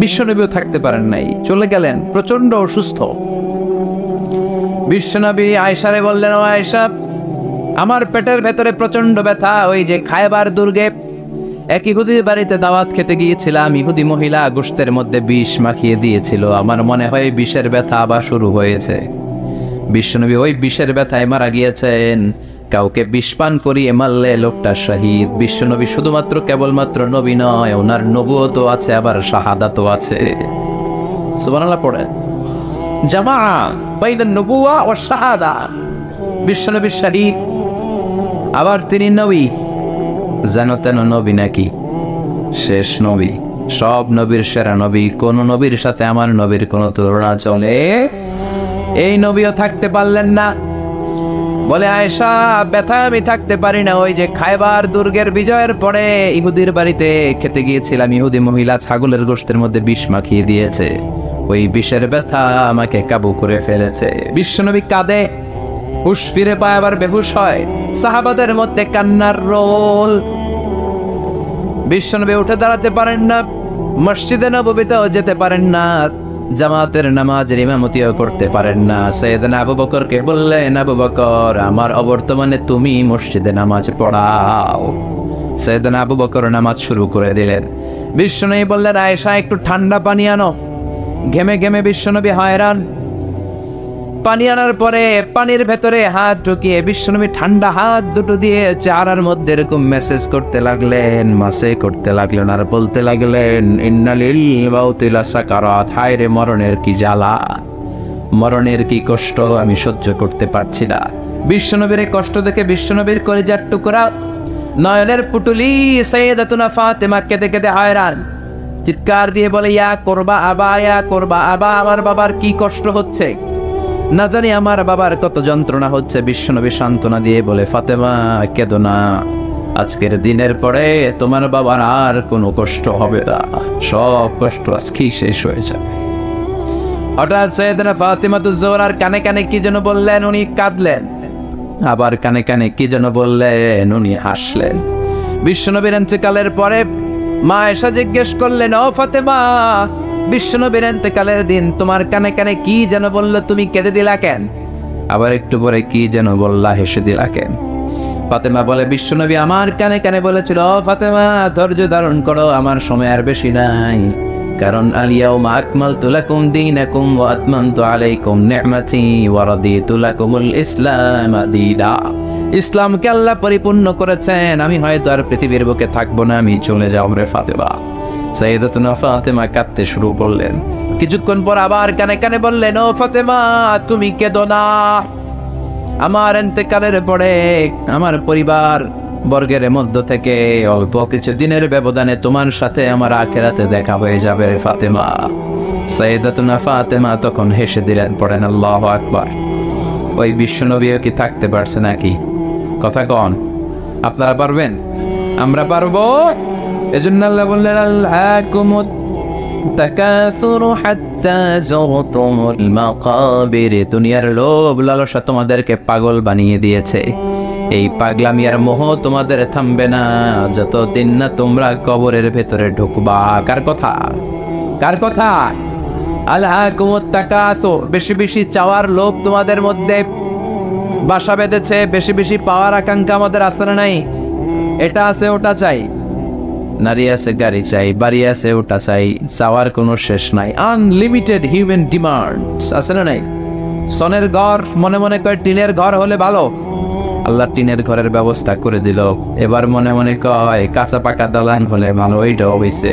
বিশ্বনবীও থাকতে পারেন নাই, চলে গেলেন, প্রচন্ড অসুস্থ। বিশ্বনবী আয়েশারে বললেন, ও আয়েশা, আমার পেটের ভেতরে প্রচন্ড ব্যথা। ওই যে খায়বার দুর্গে এক ইহুদির বাড়িতে দাওয়াত খেতে গিয়েছিলাম, ইহুদি মহিলা গোশতের মধ্যে বিষ মাখিয়ে দিয়েছিল, আমার মনে হয় বিষের ব্যথা আবার শুরু হয়েছে। বিশ্বনবী ওই বিষের ব্যথায় মারা গিয়েছেন। কাউকে বিষ পান করিয়ে মারলে লোকটা শহীদ। বিশ্বনবী শুধুমাত্র কেবলমাত্র নবী নয়, ওনার নবুয়তও আছে, আবার শাহাদাতও আছে। সুবহানাল্লাহ পড়েন। জামা বাইনা নবুওয়া ওয়া শাহাদা। বিশ্বনবী শহীদ, আবার তিনি নবী। জানো তেন নবী নাকি? শেষ নবী, সব নবীর সেরা নবী। কোন নবীর সাথে আমার নবীর কোন তুলনা চলে? এই নবীও থাকতে পারলেন না। বলে, আয়েশা, ব্যথা আমি থাকতে পারি না। ওই যে খায়বার দুর্গের বিজয়ের পরে ইহুদির বাড়িতে খেতে গিয়েছিলাম, ইহুদি মহিলা ছাগলের গোশতের মধ্যে বিষ মাখিয়ে দিয়েছে, ওই বিষের ব্যথা আমাকে কাবু করে ফেলেছে। বিশ্বনবী কাঁদে, হুশ ফিরে পায়, আবার বেহুশ হয়। সাহাবাদের মধ্যে কান্নার রোল। বিশ্বনবী উঠে দাঁড়াতে পারেন না, মসজিদে নববীতেও যেতে পারেন না, জামাতের নামাজের ইমামতিও করতে পারেন না। সাইয়েদনা আবু বকরকে বললেন, আবু বকর, আমার অবর্তমানে তুমি মসজিদে নামাজ পড়াও। সাইয়েদনা আবু বকর নামাজ শুরু করে দিলেন। বিশ্বনবী বললেন, আয়েশা, একটু ঠান্ডা পানি আনো। ঘেমে ঘেমে বিশ্বনবী হয়রান। পানি আনার পরে পানির ভেতরে হাত ঢুকিয়ে বিশ্বনবী ঠান্ডা হাত দুটো দিয়ে চেহারার মধ্যে এরকম মেসেজ করতে লাগলেন, মাসে করতে লাগলেন, আর বলতে লাগলেন, ইন্নালিল মাউতি লাসাকারাত। হায় রে, মরণের কি জ্বালা, মরণের কি কষ্ট, আমি সহ্য করতে পারছি না। বিশ্বনবীর এই কষ্ট দেখে বিশ্বনবীর কলিজার টুকরা, নয়নের পুটুলি সাইয়েদাতুনা ফাতেমা কেঁদে কেঁদে হয়রান। চিৎকার দিয়ে বলে, ইয়া করবা আবা, ইয়া করবা আবা, আমার বাবার কি কষ্ট হচ্ছে, না জানি আমার বাবার কত যন্ত্রণা হচ্ছে। বিশ্বনবী সান্ত্বনা দিয়ে বলে, ফাতেমা, কেঁদো না, আজকের দিনের পরে তোমার বাবার আর কোনো কষ্ট হবে না, সব কষ্ট আজকেই শেষ হয়ে যাবে। হঠাৎ সাইয়েদনা ফাতিমাতুজ জোহরার কানে কানে কি যেন বললেন, উনি কাঁদলেন। আবার কানে কানে কি যেন বললেন, উনি হাসলেন। বিশ্বনবীর ইন্তেকালের পরে মা আয়েশা জিজ্ঞেস করলেন, ও ফাতেমা, বিশ্বনবীর ইন্তেকালের দিন তোমার কানে কানে কি যেন বলল, তুমি কেঁদে দিলা কেন? আবার একটু পরে কি যেন বললা, হেসে দিলা কেন? ফাতেমা বলে, বিশ্বনবী আমার কানে কানে বলেছিল, ও ফাতেমা, ধৈর্য ধারণ করো, আমার সময় আর বেশি নাই, কারণ আল-ইয়াউমা আকমালতু লাকুম দীনাকুম ওয়া আতমামতু আলাইকুম নি'মাতি ওয়া রাদিতু লাকুমুল ইসলাম দীনা। ইসলামকে আল্লাহ পরিপূর্ণ করেছেন, আমি হয়তো আর পৃথিবীর বুকে থাকবো না, আমি চলে যাব রে ফাতেমা। সাইয়েদাতুনা ফাতেমা কাঁদতে শুরু করলেন। কিছুক্ষণ পর আবার কানে কানে বললেন, ও ফাতেমা, তুমি কেঁদো না, আমার ইন্তেকালের পরে আমার পরিবার বর্গের মধ্য থেকে অল্প কিছু দিনের ব্যবধানে তোমার সাথে আমার আখিরাতে দেখা হয়ে যাবে রে ফাতেমা। সাইয়েদাতুনা ফাতেমা তখন হেসে দিলেন, পড়েন আল্লাহু আকবার। ওই বিশ্বনবীও কি থাকতে পারছে নাকি? কথা কন, আপনারা পারবেন? আমরা পারবো? এজন্য আল্লাহ বললেন, আলহাকুমুত তাকাসুরু হাত্তা যুরতুমুল মাকাবির। দুনিয়ার লোভ লালসা তোমাদেরকে পাগল বানিয়ে দিয়েছে। এই পাগলামি আর মোহ তোমাদের থামবে না যতদিন না তোমরা কবরের ভেতরে ঢুকবা। কার কথা? কার কথা? আলহাকুমুত তাকাসুর, বেশি বেশি চাওয়ার লোভ তোমাদের মধ্যে বাসা বেঁধেছে। বেশি বেশি পাওয়ার আকাঙ্ক্ষা আমাদের আছে না নাই? এটা আছে, ওটা চাই, নারী আছে, গাড়ি চাই, বাড়ি আছে, ওটা চাই, চাওয়ার কোনো শেষ নাই। আনলিমিটেড হিউম্যান ডিমান্ডস আছে না নাই? সনের ঘর মনে মনে করে টিনের ঘর হলে ভালো, আল্লাহ টিনের ঘরের ব্যবস্থা করে দিল। এবার মনে মনে কয় কাঁচা পাকা দালান হলে ভালো, ওইটাও হয়েছে।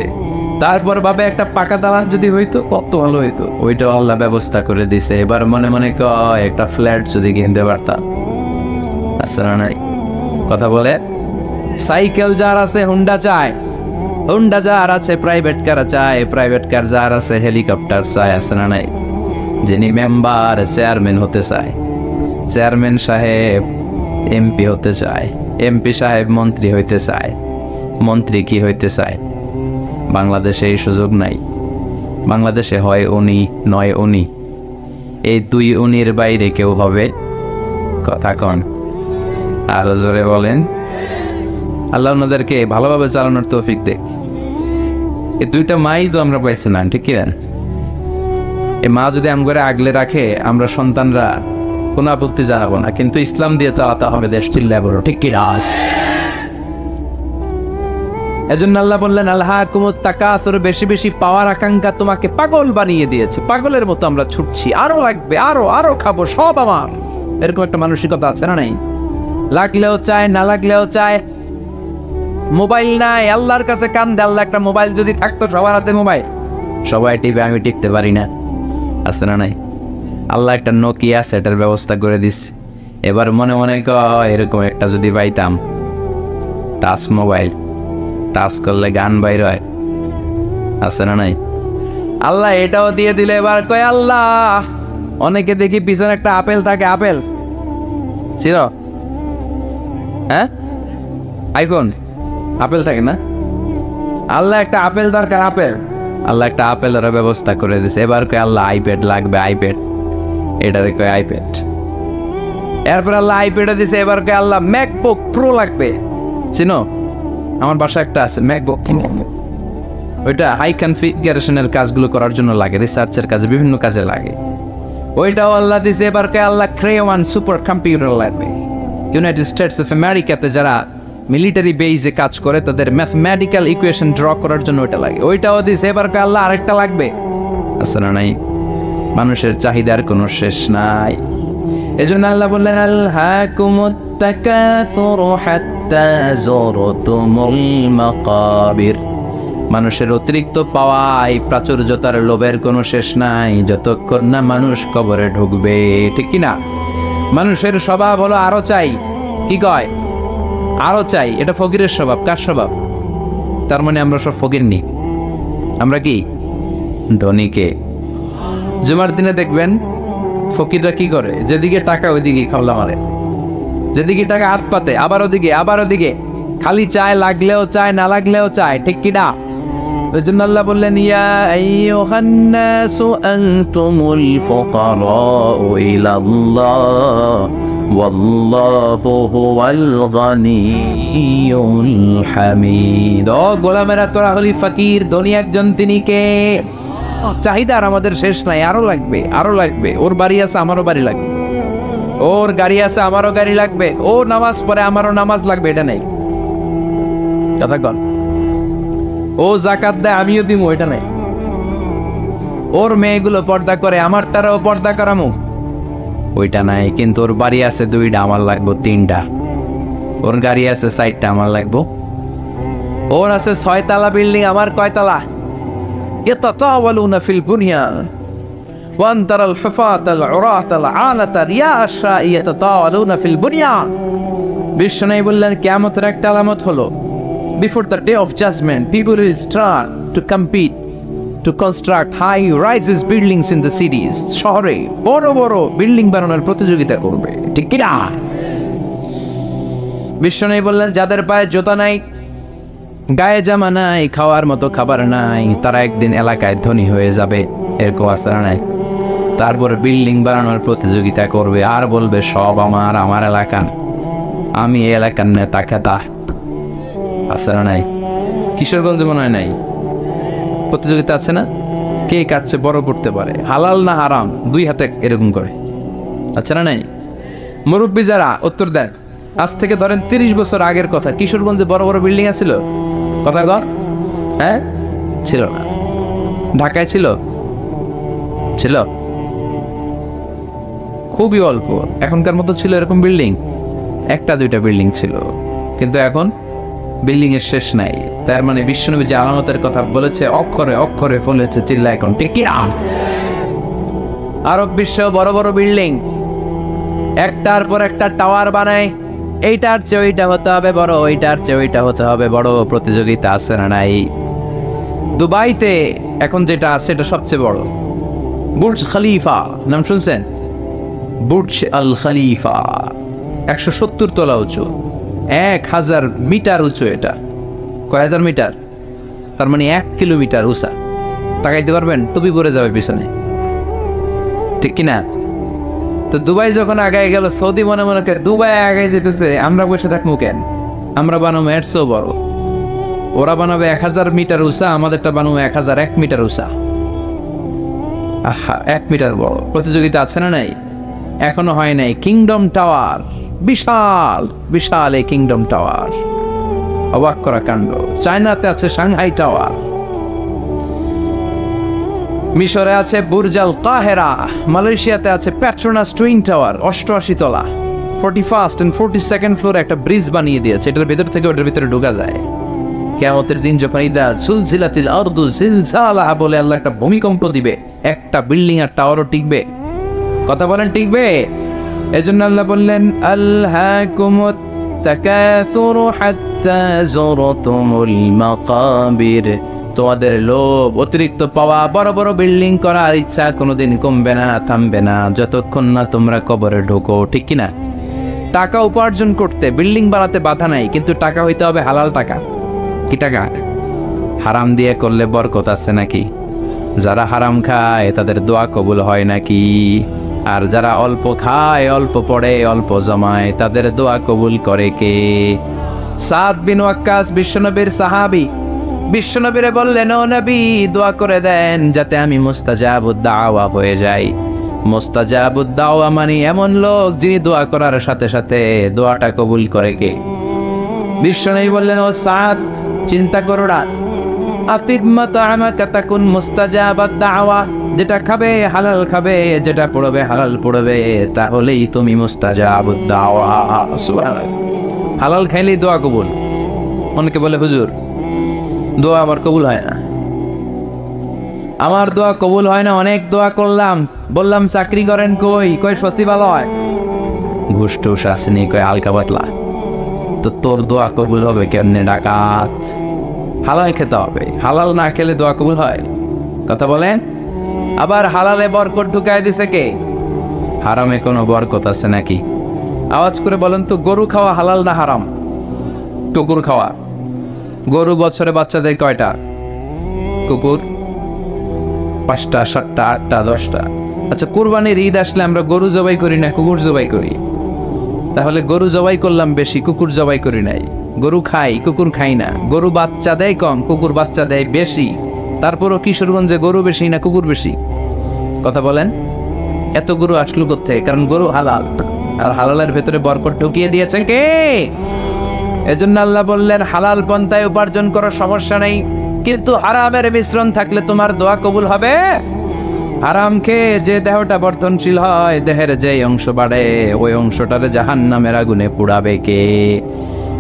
তারপর ভাবে একটা পাকা দালান যদি হইতো কত ভালো হইতো, ওইটাও আল্লাহ ব্যবস্থা করে দিছে। এবার মনে মনে কয় একটা ফ্ল্যাট যদি কিনতে পারতাম, আছে না নাই? কথা বলে। সাইকেল যার আছে হুন্ডা চায়, হুন্ডা যার আছে প্রাইভেট কার চায়, প্রাইভেট কার যার আছে হেলিকপ্টার চায়, আছে না নাই? যিনি মেম্বার চেয়ারম্যান হতে চায়, চেয়ারম্যান সাহেব এমপি হতে চায়, এমপি সাহেব মন্ত্রী হইতে চায়, মন্ত্রী কি হইতে চায়? বাংলাদেশে এই সুযোগ নাই। বাংলাদেশে হয় উনি নয় উনি, এই দুই উনির বাইরে কেউ হবে? কথা কন, আরো জোরে বলেন। আল্লাহ ওনাদেরকে ভালোভাবে চালানোর তৌফিক দেয়। এই দুইটা মাই তো আমরা পাইছি না, ঠিক কিনা? এই মা যদি আমগরে আগলে রাখে, আমরা সন্তানরা কোনো আপত্তি জানাবো না, কিন্তু ইসলাম দিয়ে চালাতে হবে দেশ, চিল্লায় বলো ঠিক কিনা? এজন্য আল্লাহ বললেন আলহাকুমুত তাকাসুর, বেশি বেশি পাওয়ার আকাঙ্ক্ষা তোমাকে পাগল বানিয়ে দিয়েছে। পাগলের মতো আমরা ছুটছি, আরো লাগবে, আরো আরো খাবো, সব আমার, এরকম একটা মানসিকতা আছে না নাই? লাগলেও চায়, না লাগলেও চায়। মোবাইল নাই, আল্লাহর কাছে কান দে, আল্লাহ একটা মোবাইল যদি থাকতো, সবার হাতে মোবাইল, সবাই টিপে, আমি টিপতে পারি না, আছে না নাই? আল্লাহ একটা নোকিয়া সেটের ব্যবস্থা করে দিস। এবার মনে মনে এরকম একটা যদি পাইতাম, টাচ মোবাইল, টাচ করলে গান বাইর হয়, আছে না নাই? আল্লাহ এটাও দিয়ে দিলে এবার কয় আল্লাহ, অনেকে দেখি পিছনে একটা আপেল থাকে, আপেল ছিল, হ্যাঁ আইফোন আপেল থাকে না? আল্লাহ একটা আপেল দরকার, আপেল, আল্লাহ একটা আপেলের ব্যবস্থা করে দিছে। এবার কয় আল্লাহ আইপ্যাড লাগবে, আইপ্যাড, এটারে কয় আইপ্যাড। এরপর আল্লাহ আইপ্যাডে দিছে, এবার কয় আল্লাহ ম্যাকবুক প্রো লাগবে। চিনো? আমার বাসায় একটা আছে ম্যাকবুক, ওইটা হাই কনফিগারেশনের কাজগুলো করার জন্য লাগে, রিসার্চের কাজে, বিভিন্ন কাজে লাগে, ওইটাও আল্লাহ দিছে। এবার কয় আল্লাহ ক্রেওয়ান সুপার কম্পিউটার লাগবে। ইউনাইটেড স্টেটস অফ আমেরিকাতে যারা মিলিটারি বেইজে কাজ করে, তাদের ম্যাথমেটিক্যাল ইকুয়েশন ড্র করার জন্য ওইটা লাগে, ওইটাও দিছে। এবার কয় আল্লাহ আরেকটা লাগবে, আছে না নাই? মানুষের চাহিদার কোনো শেষ নাই। এজন্য আল্লাহ বললেন আলহাকুমুত তাকাসুরু হাত্তা যুরতুমুল মাকাবির, মানুষের অতিরিক্ত পাওয়া, এই প্রাচুর্যতার লোভের কোনো শেষ নাই, যতক্ষণ না মানুষ কবরে ঢুকবে, ঠিক কিনা? মানুষের স্বভাব হলো আরো চাই, কি কয়? আরো চাই। এটা ফকিরের স্বভাব। কার স্বভাব? তার মানে আমরা সব ফকির নি, আমরা কি ধনীকে? জুমার দিনে দেখবেন ফকিররা কি করে, যেদিকে টাকা ওইদিকে খাওয়া মারে, যেদিকে টাকা হাত পাতে, আবার ওদিকে, আবার ওদিকে, খালি চায়, লাগলেও চায়, না লাগলেও চায়, ঠিক কিনা? ওই জন্য আল্লাহ বললেন ইয়া আইয়ুহান নাসু আনতুমুল ফুকারাউ ইলাল্লাহ ওয়াল্লাহু হুয়াল গানিয়ুল হামিদ। ও গোলামেরা, তোরা হলি ফকির, ধনী একজন তিনি কে? চাহিদার আমাদের শেষ নাই, আরো লাগবে, আরো লাগবে। ওর বাড়ি আছে, আমারও বাড়ি লাগবে, ওর গাড়ি আছে, আমারও গাড়ি লাগবে, ও নামাজ পড়ে, আমারও নামাজ লাগবে, এটা নেই কথা কন। ও যাকাত দেয়, আমিও দিব, এটা নাই। ওর মেয়েগুলো পর্দা করে, আমার তারাও পর্দা করামু, ওইটা নাই। কিন্তু ওর বাড়ি আছে 2টা, আমার লাগবো 3টা। ওর গাড়ি আছে 4টা, আমার লাগবো। ওর আছে 6 তলা বিল্ডিং, আমার কয় তলা? ইয়াতাতাওয়ালুনা ফিল বুনিয়ান ওয়া আনতারাল হুফাতাল উরাতাল আলাতা রিয়াশা ইয়াতাতাওয়ালুনা ফিল বুনিয়ান। বিশ্বনবী বললেন কিয়ামতের একটা আলামত হলো, before the day of judgment people will start to compete to construct high rises buildings in the cities. শহরে বড় বড় বিল্ডিং বানানোর প্রতিযোগিতা করবে, ঠিক কি না? বিশ্বনবী বললেন যাদের পায়ে জুতা নাই, গায়ে জামা নাই, খাওয়ার মতো খাবার নাই, তারা একদিন এলাকায় ধনী হয়ে যাবে, এরকম আশা নাই। তারপর বিল্ডিং বানানোর প্রতিযোগিতা করবে, আর বলবে সব আমার, আমার এলাকা, আমি এই এলাকার নেতা খেতা, আছে না নাই? কিশোরগঞ্জ মনে হয় নাই, প্রতিযোগিতা আছে না? কে কাটছে বড় করতে পারে, হালাল না হারাম, 2 হাতে এরকম করে, আছে না নাই? মুরব্বী যারা উত্তর দেন, আজ থেকে ধরেন 30 বছর আগের কথা, কিশোরগঞ্জে বড় বড় বিল্ডিং আছিল? কথা কর, হ্যাঁ ছিল না? ঢাকায় ছিল? ছিল খুবই অল্প। এখনকার মতো ছিল এরকম বিল্ডিং? 1-2টা বিল্ডিং ছিল, কিন্তু এখন বিল্ডিং এর শেষ নাই। তার মানে বিশ্বনবী যে আলামতের কথা বলেছে, অক্ষরে অক্ষরে ফলেছে, চিল্লা এখন ঠিক কি? আরব বিশ্ব বড় বড় বিল্ডিং, একটার পর একটা টাওয়ার বানায়, এইটার চেয়ে ওইটা হতে হবে বড়, ওইটার চেয়ে ওইটা হতে হবে বড়, প্রতিযোগিতা আছে না নাই? দুবাইতে এখন যেটা আছে এটা সবচেয়ে বড়, বুর্জ খলিফা, নাম শুনছেন? বুর্জ আল খলিফা 170 তলা উঁচু, 1000 মিটার উঁচু। এটা কয় হাজার মিটার? তার মানে 1 কিলোমিটার উঁচা। তাকাইতে পারবেন? টুপি পরে যাবে পিছনে, ঠিক কিনা? তো দুবাই যখন আগায় গেল, সৌদি মনে মনে করে দুবাই আগায় যেতেছে, আমরা বসে থাকবো কেন? আমরা বানাবো এর চেয়েও বড়, ওরা বানাবে 1000 মিটার উঁচা, আমাদেরটা বানাবো 1001 মিটার উঁচা। আহা, 1 মিটার বড়। প্রতিযোগিতা আছে না নাই? এখনো হয় নাই। কিংডম টাওয়ার, বিশাল বিশাল এই কিংডম টাওয়ার, অবাক করা কাণ্ড। চায়নাতে আছে সাংহাই টাওয়ার, মিশরে আছে বুর্জ আল কাহেরা, মালয়েশিয়াতে আছে পেট্রোনাস টুইন টাওয়ার 88 তলা, 41st and 42nd ফ্লোরে একটা ব্রিজ বানিয়ে দিয়েছে, এটার ভেতর থেকে ওটার ভিতরে ঢোকা যায়। কিয়ামতের দিন যখন ইদা সুলজিলাতিল আরদু জিলজালাহা বলে আল্লাহ একটা ভূমিকম্প দিবে, একটা বিল্ডিং আর টাওয়ারও টিকবে? কথা বলেন, টিকবে? এজন্য আল্লাহ বললেন আলহাকুমুত তাকাসুরু হাত্তা যুরতুমুল মাকাবির, তোমাদের লোভ, অতিরিক্ত পাওয়া, বড় বড় বিল্ডিং করার ইচ্ছা কোনোদিন কমবে না, থামবে না যতক্ষণ না তোমরা কবরে ঢোকো। ঠিক কিনা? টাকা উপার্জন করতে, বিল্ডিং বানাতে বাধা নাই, কিন্তু টাকা হইতে হবে হালাল টাকা। কি টাকা? হারাম দিয়ে করলে বরকত আছে নাকি? যারা হারাম খায় তাদের দোয়া কবুল হয় নাকি? আর যারা অল্প খায়, অল্প পড়ে, অল্প জমায়, তাদের দোয়া কবুল করে কে? সাদ বিন ওয়াক্কাস বিশ্বনবীর সাহাবী, বিশ্বনবীরে বললেন ও নবী দোয়া করে দেন যাতে আমি মুস্তাজাবুদ দাওয়া হয়ে যাই। মুস্তাজাবুদ দাওয়া মানে এমন লোক যিনি দোয়া করার সাথে সাথে দোয়াটা কবুল করে কে? বিশ্বনবী বললেন ও সাদ, চিন্তা করো না, আতিব মাতাআমাকা তাকুন মুস্তাজাবাদ দাওয়া, যেটা খাবে হালাল খাবে, যেটা পড়বে হালাল পড়বে, তাহলেই তুমি মুস্তাজাবুদ দাওয়া। সুবহানাল্লাহ। হালাল খাইলেই দোয়া কবুল। অনেকে বলে হুজুর দোয়া আমার কবুল হয় না, আমার দোয়া কবুল হয় না, অনেক দোয়া করলাম, বললাম চাকরি করেন, কই কই সচিবালয়, ঘুষ টুস আসেনি, কই হালকা পাতলা। তো তোর দোয়া কবুল হবে কেমনে? ডাকাত। হালাল খেতে হবে, হালাল না খেলে দোয়া কবুল হয়? কথা বলেন। আবার হালালে বরকত ঢুকায় দিছে কে? হারামে কোনো বরকত আছে নাকি? আওয়াজ করে বলেন তো, গরু খাওয়া হালাল না হারাম? কুকুর খাওয়া। গরু বছরে বাচ্চা দেয় কয়টা? কুকুর 5টা, 7টা, 8টা, 10টা। আচ্ছা, কুরবানির ঈদ আসলে আমরা গরু জবাই করি না কুকুর জবাই করি? তাহলে গরু জবাই করলাম বেশি, কুকুর জবাই করি নাই। গরু খাই, কুকুর খাই না। গরু বাচ্চা দেয় কম, কুকুর বাচ্চা দেয় বেশি। তারপরও কিশোরগঞ্জে গরু বেশি না কুকুর বেশি? কথা বলেন। এত গরু আসলো কোথায়? কারণ গরু হালাল, আর হালালের ভেতরে বরকত ঢুকিয়ে দিয়েছে কে? এজন্য আল্লাহ বললেন হালাল পন্থায় উপার্জন করার সমস্যা নেই, কিন্তু হারামের মিশ্রণ থাকলে তোমার দোয়া কবুল হবে? হারাম খেয়ে যে দেহটা বর্ধনশীল হয়, দেহের যে অংশ বাড়ে, ওই অংশটার জাহান্নামের আগুনে পুড়াবে কে?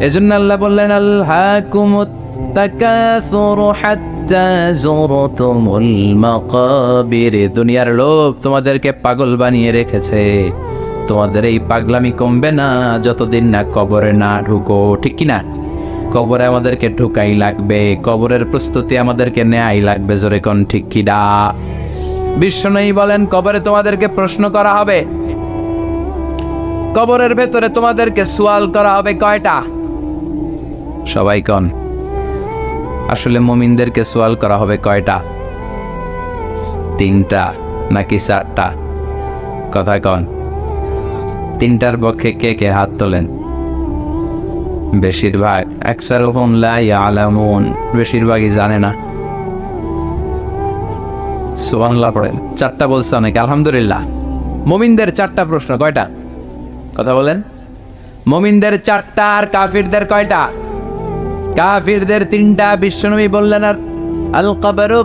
এজন্য আল্লাহ বললেন আলহাকুমুত তাকাসুরু হাত্তা যুরতুমুল মাকাবির, দুনিয়ার লোভ তোমাদেরকে পাগল বানিয়ে রেখেছে। তোমাদের এই পাগলামি কমবে না যতদিন না কবরে না ঢুকো। ঠিক কিনা? কবরে আমাদেরকে ঢুকাই লাগবে, কবরের প্রস্তুতি আমাদেরকে নেয়াই লাগবে। জোরে কোন ঠিক কিনা? বিশ্বনবী বলেন কবরে তোমাদেরকে প্রশ্ন করা হবে, কবরের ভেতরে তোমাদেরকে সুয়াল করা হবে কয়টা? সবাই কোন? আসলে মুমিনদেরকে সুয়াল করা হবে কয়টা? 3টা নাকি 4টা? কথা কোন? 3টার পক্ষে কে কে হাত তোলেন? বেশিরভাগ। আকসারুহুম লা ইয়ালামুন, বেশিরভাগই জানে না। সুবহানাল্লাহ পড়েন। 4টা বলছে অনেকে, আলহামদুলিল্লাহ। মুমিনদের 4টা প্রশ্ন, কয়টা? কথা বলেন। মুমিনদের 4টা, আর কাফিরদের কয়টা? কাফিরদের 3টা। বিশ্বনবী বললেন আর আল কবরু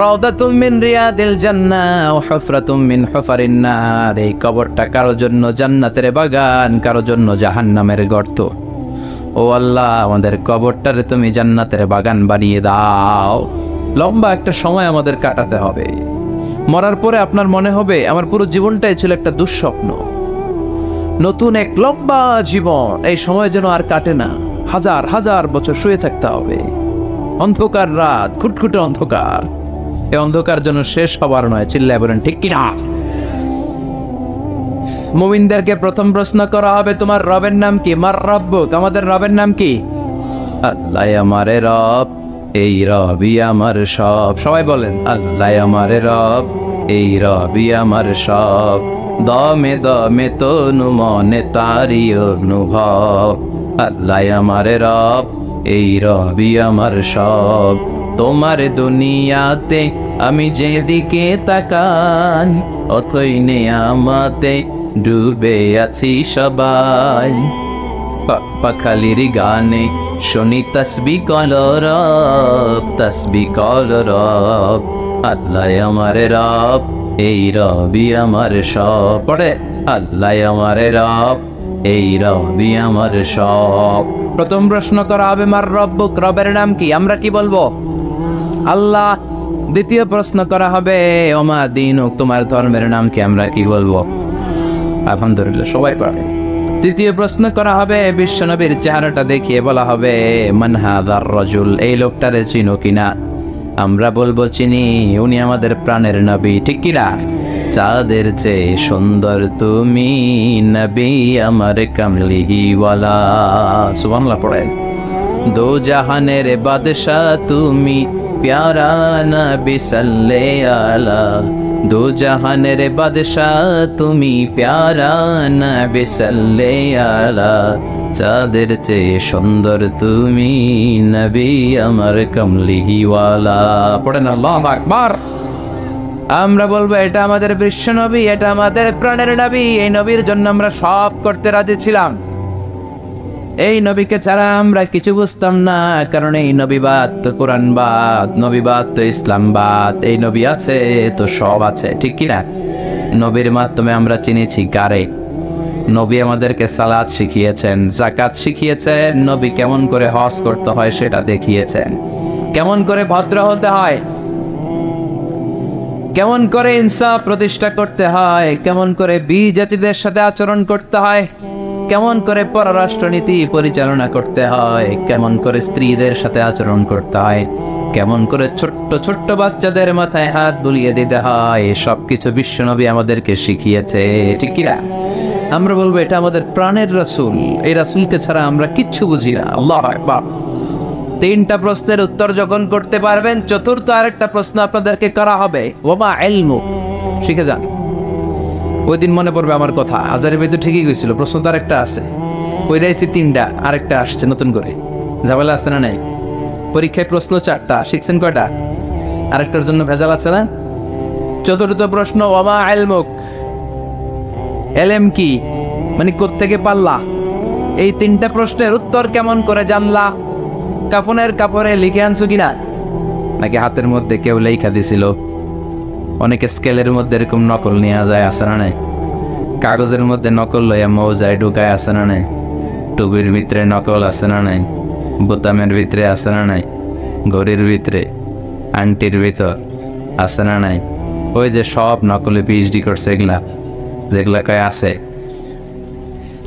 রাউদাতুম মিন রিয়াদিল জান্নাহ ওয়া হুফরাতুম মিন হুফারিন নার, এই কবরটা কারো জন্য জান্নাতের বাগান, কারো জন্য জাহান্নামের গর্ত। ও আল্লাহ, আমাদের কবরটারে তুমি জান্নাতের বাগান বানিয়ে দাও। লম্বা একটা সময় আমাদের কাটাতে হবে। মরার পরে আপনার মনে হবে আমার পুরো জীবনটাই ছিল একটা দুঃস্বপ্ন। নতুন এক লম্বা জীবন, এই সময় যেন আর কাটে না। হাজার হাজার বছর শুয়ে থাকতে হবে। অন্ধকার রাত, খুটখুটে অন্ধকার। এই অন্ধকার যেন শেষ হবার নয়। চিল্লায় বলেন ঠিক কিনা? মুমিনদেরকে প্রথম প্রশ্ন করা হবে তোমার রবের নাম কি? মার রব্বুক, আমাদের রবের নাম কি? আল্লাহ আমারে রব, এই রবই আমার সব। সবাই বলেন আল্লাহ আমারে রব, এই রবই আমার সব। দমে দমে তনু মনে তারি অনুভব। আল্লাহ আমারে রব, এই রবি আমার সব। তোমার দুনিয়াতে আমি যেদিকে তাকাই, অথই নেয়ামতে ডুবে আছি সবাই। পাখালির গানে শুনি তসবি কলরব, তসবি কলরব। আল্লাহ আমার রব, এই রবি আমার সব। পড়ে আল্লাহ আমার রব, এই রবি আমার সব। প্রথম প্রশ্ন করা হবে মার রব্বুক, রবের নাম কি? আমরা কি বলবো? আল্লাহ। দ্বিতীয় প্রশ্ন করা হবে ওমা দীনুক, তোমার ধর্মের নাম কি? আমরা কি বলবো? আলহামদুলিল্লাহ, সবাই পারে। তৃতীয় প্রশ্ন করা হবে বিশ্বনবীর চেহারাটা দেখিয়ে বলা হবে মান হাযার রাজুল, এই লোকটারে চিনো কিনা? আমরা বলবো চিনি, উনি আমাদের প্রাণের নবী, ঠিক কিনা? চাঁদের চেয়ে সুন্দর তুমি নবী আমার কামলিওয়ালা। সুবহানাল্লাহ পড়েন। দো জাহানের বাদশাহ তুমি প্যারা নবী সাল্লাল্লাহু আলা। দো জাহানের বাদশাহ তুমি প্যারা নবী সাল্লাল্লাহু আলা। চাঁদের চেয়ে সুন্দর তুমি নবী আমার কামলিওয়ালা। পড়েন আল্লাহু আকবার। আমরা বলবো এটা আমাদের বিশ্ব নবী, এটা আমাদের প্রাণের নবী। এই নবীর জন্য আমরা সব করতে রাজি ছিলাম। এই নবীকে ছাড়া আমরা কিছু বুঝতাম না, কারণ এই নবীবাদ তো কোরআনবাদ, নবীবাদ তো ইসলামবাদ। এই নবী আছে তো সব আছে, ঠিক কিনা? নবীর মাধ্যমে আমরা চিনেছি কারে। নবী আমাদেরকে সালাত শিখিয়েছেন, যাকাত শিখিয়েছেন, নবী কেমন করে হজ করতে হয় সেটা দেখিয়েছেন, কেমন করে ভদ্র হতে হয়, কেমন করে ইনসাফ প্রতিষ্ঠা করতে হয়, কেমন করে বিজাতিদের সাথে আচরণ করতে হয়, কেমন করে পররাষ্ট্রনীতি পরিচালনা করতে হয়, কেমন করে স্ত্রীদের সাথে আচরণ করতে হয়, কেমন করে ছোট্ট ছোট্ট বাচ্চাদের মাথায় হাত বুলিয়ে দিতে হয়, সবকিছু বিশ্বনবী আমাদেরকে শিখিয়েছে, ঠিক কিনা? আমরা বলবো এটা আমাদের প্রাণের রাসূল। এই রাসূলকে ছাড়া আমরা কিচ্ছু বুঝি না। আল্লাহু আকবার। তিনটা প্রশ্নের উত্তর যখন করতে পারবেন, চতুর্থ আরেকটা প্রশ্ন আপনাদেরকে করা হবে, ওমা ইলমুক, শিখে যান। ওই দিন মনে পড়বে আমার কথা, আজারের ভিতরে ঠিকই গেছিল, প্রশ্ন তো আরেকটা আছে। পড়াইছি তিনটা, আরেকটা আসছে নতুন করে। ঝামেলা আছে না নাই? পরীক্ষায় প্রশ্ন 4টা, শিখছেন কয়টা? আরেকটার জন্য ভেজাল আছে না? চতুর্থ প্রশ্ন ওমা ইলমুক, এলএম কি, মানে কোত্থেকে পারলা? এই তিনটা প্রশ্নের উত্তর কেমন করে জানলা? কাফনের কাপড়ে লিখে আনছো কিনা, নাকি হাতের মধ্যে কেউ লেখা দিছিল? অনেকে স্কেলের মধ্যে এরকম নকল নিয়ে যায়, আছে না নাই? কাগজের মধ্যে নকল লইয়া মৌজায় ঢুকায়, আছে না নাই? টুবির ভিতরে নকল, আছে না নাই? বোতামের ভিতরে, আছে না নাই? ঘড়ির ভিতরে, আংটির ভিতর, আছে না নাই? ওই যে সব নকলে পিএইচডি করছে, এগুলা যেগুলা কয় আছে।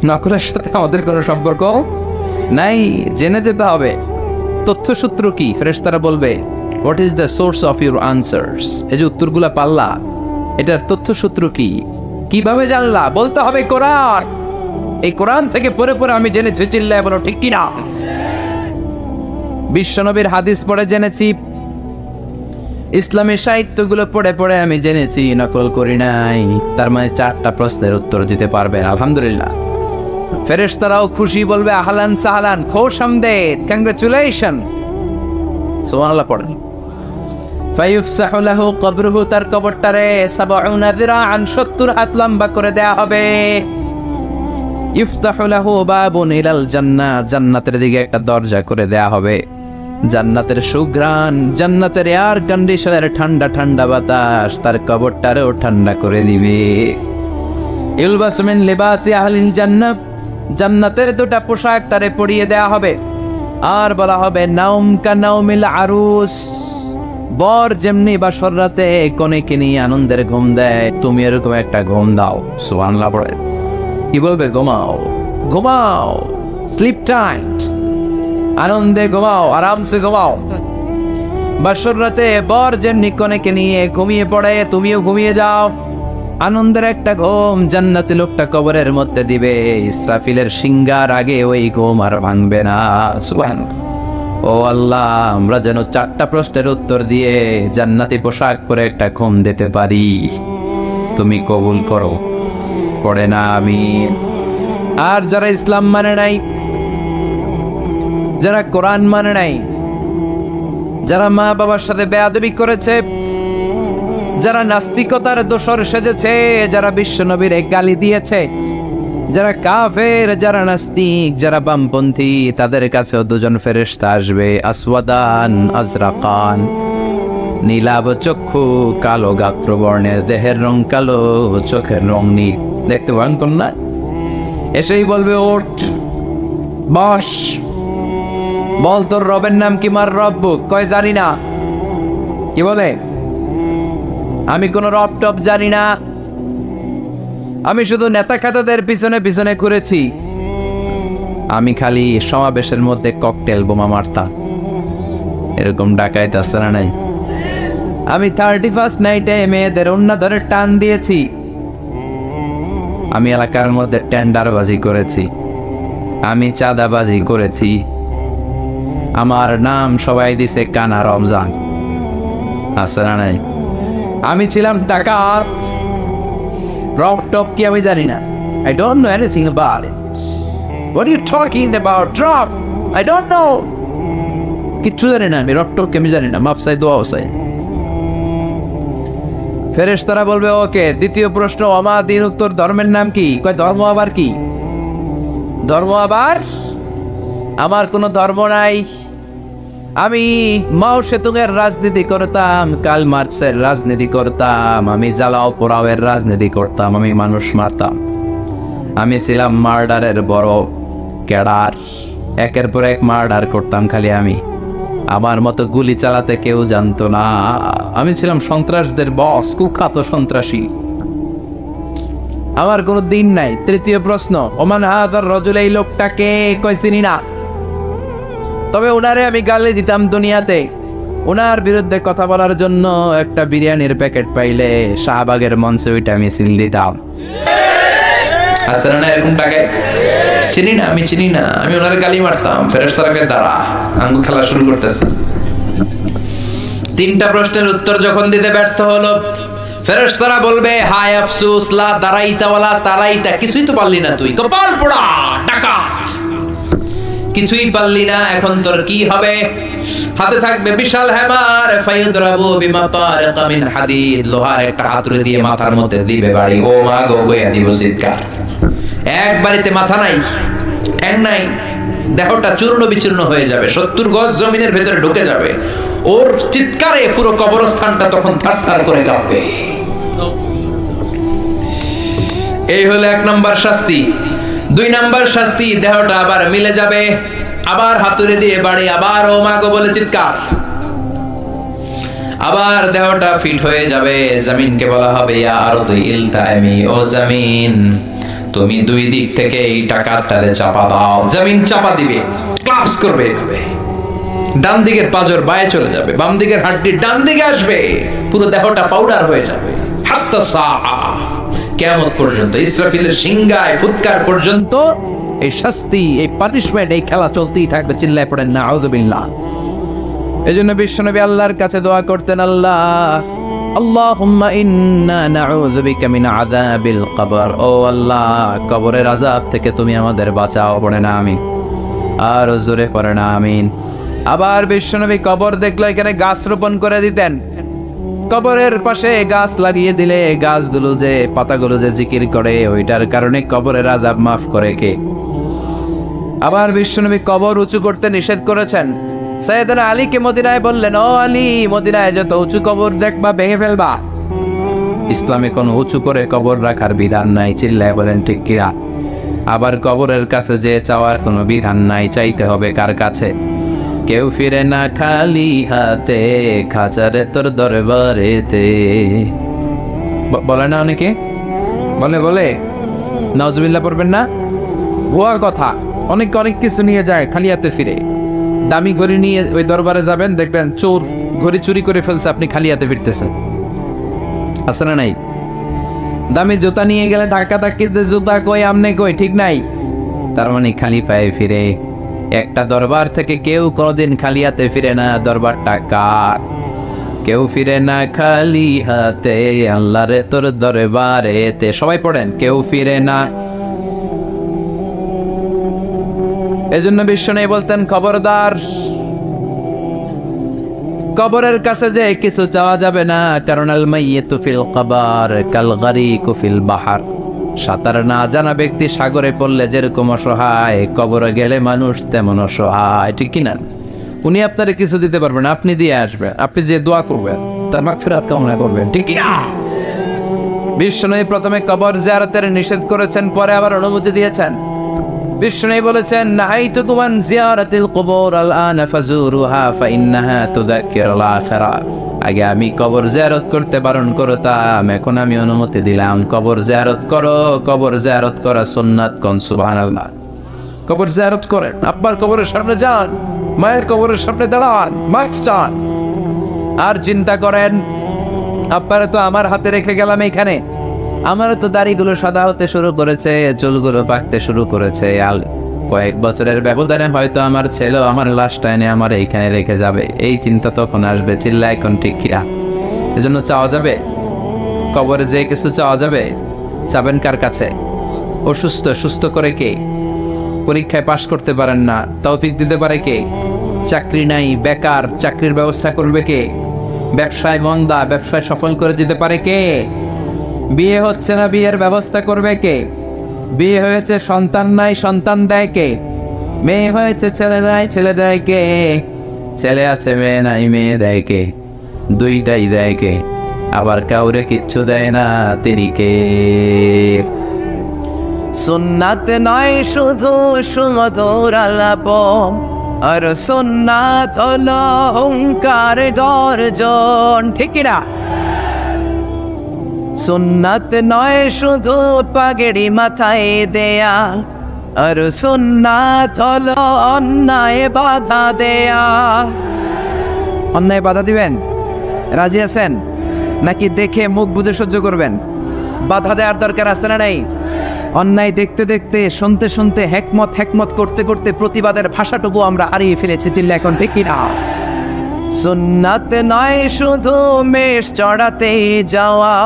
নকলের সাথে আমাদের কোনো সম্পর্ক নাই, জেনে যেতে হবে তথ্যসূত্র কি। ফেরেশতারা বলবে what is the source of your answers, এই যে উত্তরগুলা পাল্লা, এটার তথ্যসূত্র কি, কিভাবে জানলা? বলতে হবে কোরআন। এই কোরআন থেকে পড়ে পড়ে আমি জেনেছি, চিল্লায় বলো ঠিক কিনা? বিশ্বনবীর হাদিস পড়ে জেনেছি, ইসলামের সাহিত্যগুলো পড়ে পড়ে আমি জেনেছি, নকল করি নাই। তার মানে 4টা প্রশ্নের উত্তর দিতে পারবে, আলহামদুলিল্লাহ। ফেরেশতারাও খুশি, বলবে আহলান সাহলান, খোশামদেদ, কংগ্রাচুলেশন। সুবহানাল্লাহ পড়েন। ফায়ুফসাহু লাহু কবরুহু, তার কবরটারে ৭০ যিরাআন ৭০ হাত লম্বা করে দেয়া হবে। ইফতাহু লাহু বাবুন ইলাল জান্নাহ, জান্নাতের দিকে একটা দরজা করে দেয়া হবে। জান্নাতের সুঘ্রাণ, জান্নাতের এয়ার কন্ডিশনের ঠান্ডা ঠান্ডা বাতাস তার কবরটারেও ঠান্ডা করে দিবে। ইলবাসু মিন লিবাসি আহলিল জান্নাহ, জান্নাতের 2টা পোশাক তারে পরিয়ে দেয়া হবে। আর বলা হবে নাউম কা নাউমিল আরুস, বর যেমনি বাসর রাতে কনেকে নিয়ে আনন্দের ঘুম দেয়, তুমি এরকম একটা ঘুম দাও। সুবহানাল্লাহ পড়ে। কি বলবে? ঘুমাও, ঘুমাও, স্লিপ টাইট, আনন্দে ঘুমাও, আরামসে ঘুমাও। বাসর রাতে বর যেমনি কনেকে নিয়ে ঘুমিয়ে পড়ে, তুমিও ঘুমিয়ে যাও। আনন্দের একটা ঘুম জান্নাতি লোকটা কবরের মধ্যে দিবে। ইসরাফিলের সিংহার আগে ওই ঘুম আর ভাঙবে না। সুবহানাল্লাহ। ও আল্লাহ, আমরা যেন 4টা প্রশ্নের উত্তর দিয়ে জান্নাতি পোশাক পরে একটা ঘুম দিতে পারি, তুমি কবুল করো। পড়ে না আমি। আর যারা ইসলাম মানে নাই, যারা কোরআন মানে নাই, যারা মা বাবার সাথে বেয়াদবি করেছে, যারা নাস্তিকতার দোসর সেজেছে, যারা বিশ্ব নবীর গালি দিয়েছে, যারা কাফের, যারা নাস্তিক, যারা বামপন্থী, তাদের কাছেও দুজন ফেরেশতা আসবে, আসওয়াদান আজরাকান, নীলাভ চক্ষু, কালো গাত্র বর্ণের, দেহের রং কালো, চোখের রং নীল, দেখতে ভয়ঙ্কর না? এসেই বলবে, ওঠ, বস, বল তোর রবের নাম কি? মার রব্বুক। কয় জানি না। কি বলে? আমি কোন রব টপ জানি না, আমি শুধু নেতা খাতাদের পিছনে পিছনে ঘুরেছি, আমি খালি সমাবেশের মধ্যে ককটেল বোমা মারতাম। এরকম ডাকাইত আছে না নাই? আমি 31st নাইটে মেয়েদের ওন্না ধরে টান দিয়েছি, আমি এলাকার মধ্যে টেন্ডারবাজি করেছি, আমি চাঁদাবাজি করেছি, আমার নাম সবাই দিছে কানা রমজান। আছে না নাই? আমি ছিলাম ডাকাত। রব টপ কি আমি জানি না। I don't know anything about it. What are you talking about? Drop. I don't know. কিচ্ছু জানি না আমি, রব টপ কি আমি জানি না। মাফ চাই, দোয়া চাই। ফেরেশতারা বলবে, ওকে, দ্বিতীয় প্রশ্ন, ওমা দিন, উত্তর ধর্মের নাম কি? কয় ধর্ম আবার কি? ধর্ম আবার? আমার কোনো ধর্ম নাই। আমি মাও সেতুংয়ের রাজনীতি করতাম, কাল মার্কসের রাজনীতি করতাম, আমি জ্বালাও পোড়াওয়ের রাজনীতি করতাম, আমি মানুষ মারতাম, আমি ছিলাম মার্ডারের বড় ক্যাডার, একের পর এক মার্ডার করতাম খালি আমি। আমার মতো গুলি চালাতে কেউ জানতো না, আমি ছিলাম সন্ত্রাসদের বস, কুখ্যাত সন্ত্রাসী। আমার কোনো দিন নাই। তৃতীয় প্রশ্ন, ওমান হাদার রজুল, এই লোকটাকে? কই চিনি না, তবে ওনারে আমি গালি দিতাম দুনিয়াতে। ওনার বিরুদ্ধে কথা বলার জন্য একটা বিরিয়ানির প্যাকেট পাইলে শাহবাগের মঞ্চে ওইটা মিছিল দিতাম। আসলে না এরকমটাকে চিনি না, আমি চিনি না, আমি ওনার গালি মারতাম। ফেরেশতারাকে দাঁড়া, আঙ্গুল খেলা শুরু করতেছে। তিনটা প্রশ্নের উত্তর যখন দিতে ব্যর্থ হলো, ফেরেশতারা বলবে, হায় আফসোস, লা দারাইতা ওয়ালা তালাইতা, কিছুই তো পারলি না তুই, কপাল পোড়া ডাকাত, কিছুই পারলি না, এখন তোর কি হবে? হাতে থাকবে বিশাল হ্যামার, ফায়ুদরাবু বিমাতারিকা মিন হাদিদ, লোহার একটা হাতুড়ি দিয়ে মাথার মধ্যে দিবে বাড়ি। ও মা গো, বইয়া দিব চিৎকার। এক বাড়িতে মাথা নাই, ঠ্যাং নাই, দেহটা চূর্ণ বিচূর্ণ হয়ে যাবে, 70 গজ জমিনের ভেতরে ঢুকে যাবে। ওর চিৎকারে পুরো কবরস্থানটা তখন থারথার করে কাঁপবে। এই হলো 1 নাম্বার শাস্তি। 2 নাম্বার শাস্তি, দেহটা আবার মিলে যাবে, আবার হাতুড়ি দিয়ে বাড়ি, আবার ও মা গো বলে চিৎকার, আবার দেহটা ফিট হয়ে যাবে। জমিনকে বলা হবে, ইয়া আরদু ইলতাইমি, ও জমিন তুমি 2 দিক থেকে এই ডাকাতটারে চাপা দাও। জমিন চাপা দিবে, ক্লাপস করবে, ডান দিকের পাঁজর বায়ে চলে যাবে, বাম দিকের হাড্ডি ডান দিকে আসবে, পুরো দেহটা পাউডার হয়ে যাবে। হাত্তা সাআ, কিয়ামত পর্যন্ত, ইসরাফিলের সিংহায় ফুৎকার পর্যন্ত এই শাস্তি, এই পানিশমেন্ট, এই খেলা চলতেই থাকবে। চিল্লায় পড়েন না আউযুবিল্লাহ। এজন্য বিশ্বনবী আল্লাহর কাছে দোয়া করতেন, আল্লাহ, আল্লাহুম্মা ইন্না নাউযু বিকা মিন আযাবিল কবর, ও আল্লাহ, কবরের আযাব থেকে তুমি আমাদের বাঁচাও। পড়ে না আমিন, আর জোরে পড়ে না আমিন। আবার বিশ্বনবী কবর দেখলে এখানে গাছ রোপণ করে দিতেন। কবরের পাশে গাছ লাগিয়ে দিলে গাছগুলো যে, পাতাগুলো যে জিকির করে, ওইটার কারণে কবরের আযাব মাফ করে কে? আবার বিশ্বনবী কবর উঁচু করতে নিষেধ করেছেন। সাইয়েদনা আলীকে মদিনায় বললেন, ও আলী, মদিনায় যত উঁচু কবর দেখবা ভেঙে ফেলবা। ইসলামে কোনো উঁচু করে কবর রাখার বিধান নাই। চিল্লায় বলেন ঠিক কিনা? আবার কবরের কাছে যে চাওয়ার কোনো বিধান নাই, চাইতে হবে কার কাছে? কেউ ফিরে না খালি হাতে, খাঁচারে তোর দরবারেতে, বলে না অনেকে? বলে নাউজুবিল্লাহ পড়বেন না? ভুয়া কথা। অনেকে অনেক কিছু নিয়ে যায়, খালি হাতে ফিরে। দামি ঘড়ি নিয়ে ওই দরবারে যাবেন, দেখবেন চোর ঘড়ি চুরি করে ফেলছে, আপনি খালি হাতে ফিরতেছেন। আছে না নাই? দামি জুতা নিয়ে গেলে ধাক্কা ধাক্কিতে জুতা কই, আমনে কই, ঠিক নাই? তার মানে খালি পায়ে ফিরে। একটা দরবার থেকে কেউ কোনোদিন খালি হাতে ফিরে না। দরবারটা কার? কেউ ফিরে না খালি হাতে, আল্লাহ রে তোর দরবারেতে। সবাই পড়েন, কেউ ফিরে না। এজন্য বিশ্বনবী বলতেন, খবরদার, কবরের কাছে যে কিছু চাওয়া যাবে না, কারণ আল মাইয়িতু ফিল কবর কাল গারিকু ফিল বাহর। সাঁতার না জানা ব্যক্তি সাগরে পড়লে যেরকম অসহায়, কবরে গেলে মানুষ তেমন অসহায়, ঠিক কিনা? উনি আপনারে কিছু দিতে পারবেন না, আপনি দিয়ে আসবেন, আপনি যে দোয়া করবেন তার মাগফিরাত কামনা করবেন, ঠিক কিনা? বিশ্বনবী প্রথমে কবর জিয়ারতের নিষেধ করেছেন, পরে আবার অনুমতি দিয়েছেন। বিশ্বনবী বলেছেন, নাহাইতুকুম আন জিয়ারাতিল কুবুর আল-আন ফাজুরুহা ফাইন্নাহা তুযাক্কিরুল আখিরাহ। আগে আমি কবর জিয়ারত করতে বারণ করতাম, এখন আমি অনুমতি দিলাম, কবর জিয়ারত করো। কবর জিয়ারত করা সুন্নাত, কোন সুবহানাল্লাহ। কবর জিয়ারত করেন, আব্বার কবরের সামনে যান, মায়ের কবরের সামনে দাঁড়ান, মাইক টান, আর চিন্তা করেন, আব্বারে তো আমার হাতে রেখে গেলাম এখানে, আমারও তো দাড়িগুলো সাদা হতে শুরু করেছে, চুলগুলো পাকতে শুরু করেছে, আর কয়েক বছরের ব্যবধানে হয়তো আমার ছেলে আমার লাশটা এনে আমার এইখানে রেখে যাবে। এই চিন্তা তখন আসবে, চিল্লা এখন ঠিক কিনা? এজন্য চাওয়া যাবে, কবরে যে কিছু চাওয়া যাবে, চাবেন কার কাছে? অসুস্থ, সুস্থ করে কে? পরীক্ষায় পাশ করতে পারেন না, তৌফিক দিতে পারে কে? চাকরি নাই, বেকার, চাকরির ব্যবস্থা করবে কে? ব্যবসায় মন্দা, ব্যবসায় সফল করে দিতে পারে কে? বিয়ে হচ্ছে না, বিয়ের ব্যবস্থা করবে কে? বিয়ে হয়েছে, সন্তান নাই, সন্তান দেয় কে? মেয়ে হয়েছে, ছেলে নাই, ছেলে দেয় কে? ছেলে আছে, মেয়ে নাই, মেয়ে দেয় কে? দুইটাই দেয় কে? আবার কাউরে কিচ্ছু দেয় না, তিনি কে? সুন্নাত নয় শুধু সুমধুর আলাপ, আর সুন্নাত হলো হুঙ্কার গর্জন, ঠিক না? সুন্নাত নয় শুধু পাগড়ি মাথায় দেয়া, আর সুন্নাত হলো অন্যায় বাধা দেয়া। অন্যায় বাধা দিবেন? রাজি আছেন নাকি দেখে মুখ বুজে সহ্য করবেন? বাধা দেওয়ার দরকার আছে না নাই? অন্যায় দেখতে দেখতে, শুনতে শুনতে, হেকমত করতে করতে প্রতিবাদের ভাষাটুকু আমরা হারিয়ে ফেলেছি, চিল্লা এখন ঠিক কিনা? সুন্নাত নয় শুধু মেষ চড়াতে যাওয়া,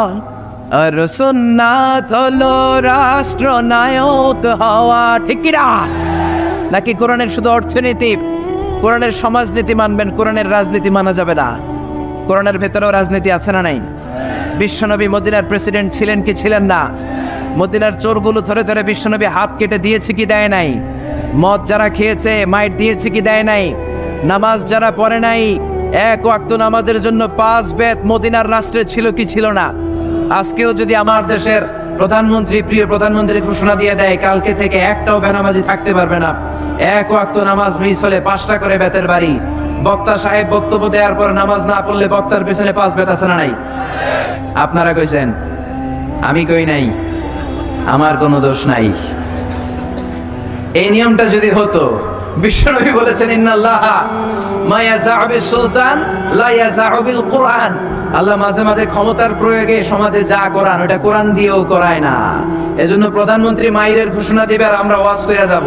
আর সুন্নাত হলো রাষ্ট্রনায়ক হওয়া, ঠিক কিনা? নাকি কোরআনের শুধু অর্থনীতি, কোরআনের সমাজনীতি মানবেন, কোরআনের রাজনীতি মানা যাবে না? কোরআনের ভেতরেও রাজনীতি আছে না নাই? বিশ্বনবী মদিনার প্রেসিডেন্ট ছিলেন কি ছিলেন না? মদিনার চোরগুলো ধরে ধরে বিশ্বনবী হাত কেটে দিয়েছে কি দেয় নাই? মদ যারা খেয়েছে মাইট দিয়েছে কি দেয় নাই? নামাজ যারা পড়ে নাই, এক ওয়াক্ত নামাজের জন্য 5 বেত মদিনার রাষ্ট্রে ছিল কি ছিল না? আজকেও যদি আমার দেশের প্রধানমন্ত্রী, প্রিয় প্রধানমন্ত্রী ঘোষণা দিয়ে দেয় কালকে থেকে একটাও বেনামাজি থাকতে পারবে না, এক ওয়াক্ত নামাজ মিস হলে 5টা করে বেতের বাড়ি, বক্তা সাহেব বক্তব্য দেওয়ার পর নামাজ না পড়লে বক্তার পিছনে 5 বেত আছে না নাই? আপনারা কইছেন, আমি কই নাই, আমার কোনো দোষ নাই। এই নিয়মটা যদি হতো, বিশ্বনবী বলেছেন, ইন্নাল্লাহা মা ইয়াযাউ বিস-সুলতান লা ইয়াযাউ বিল কুরআন। আল্লাহ মাঝে মাঝে ক্ষমতার প্রয়োগে সমাজে যা করান ওটা কোরআন দিয়েও করায় না। এজন্য প্রধানমন্ত্রী মাইরের ঘোষণা দিবে আর আমরা ওয়াজ করে যাব।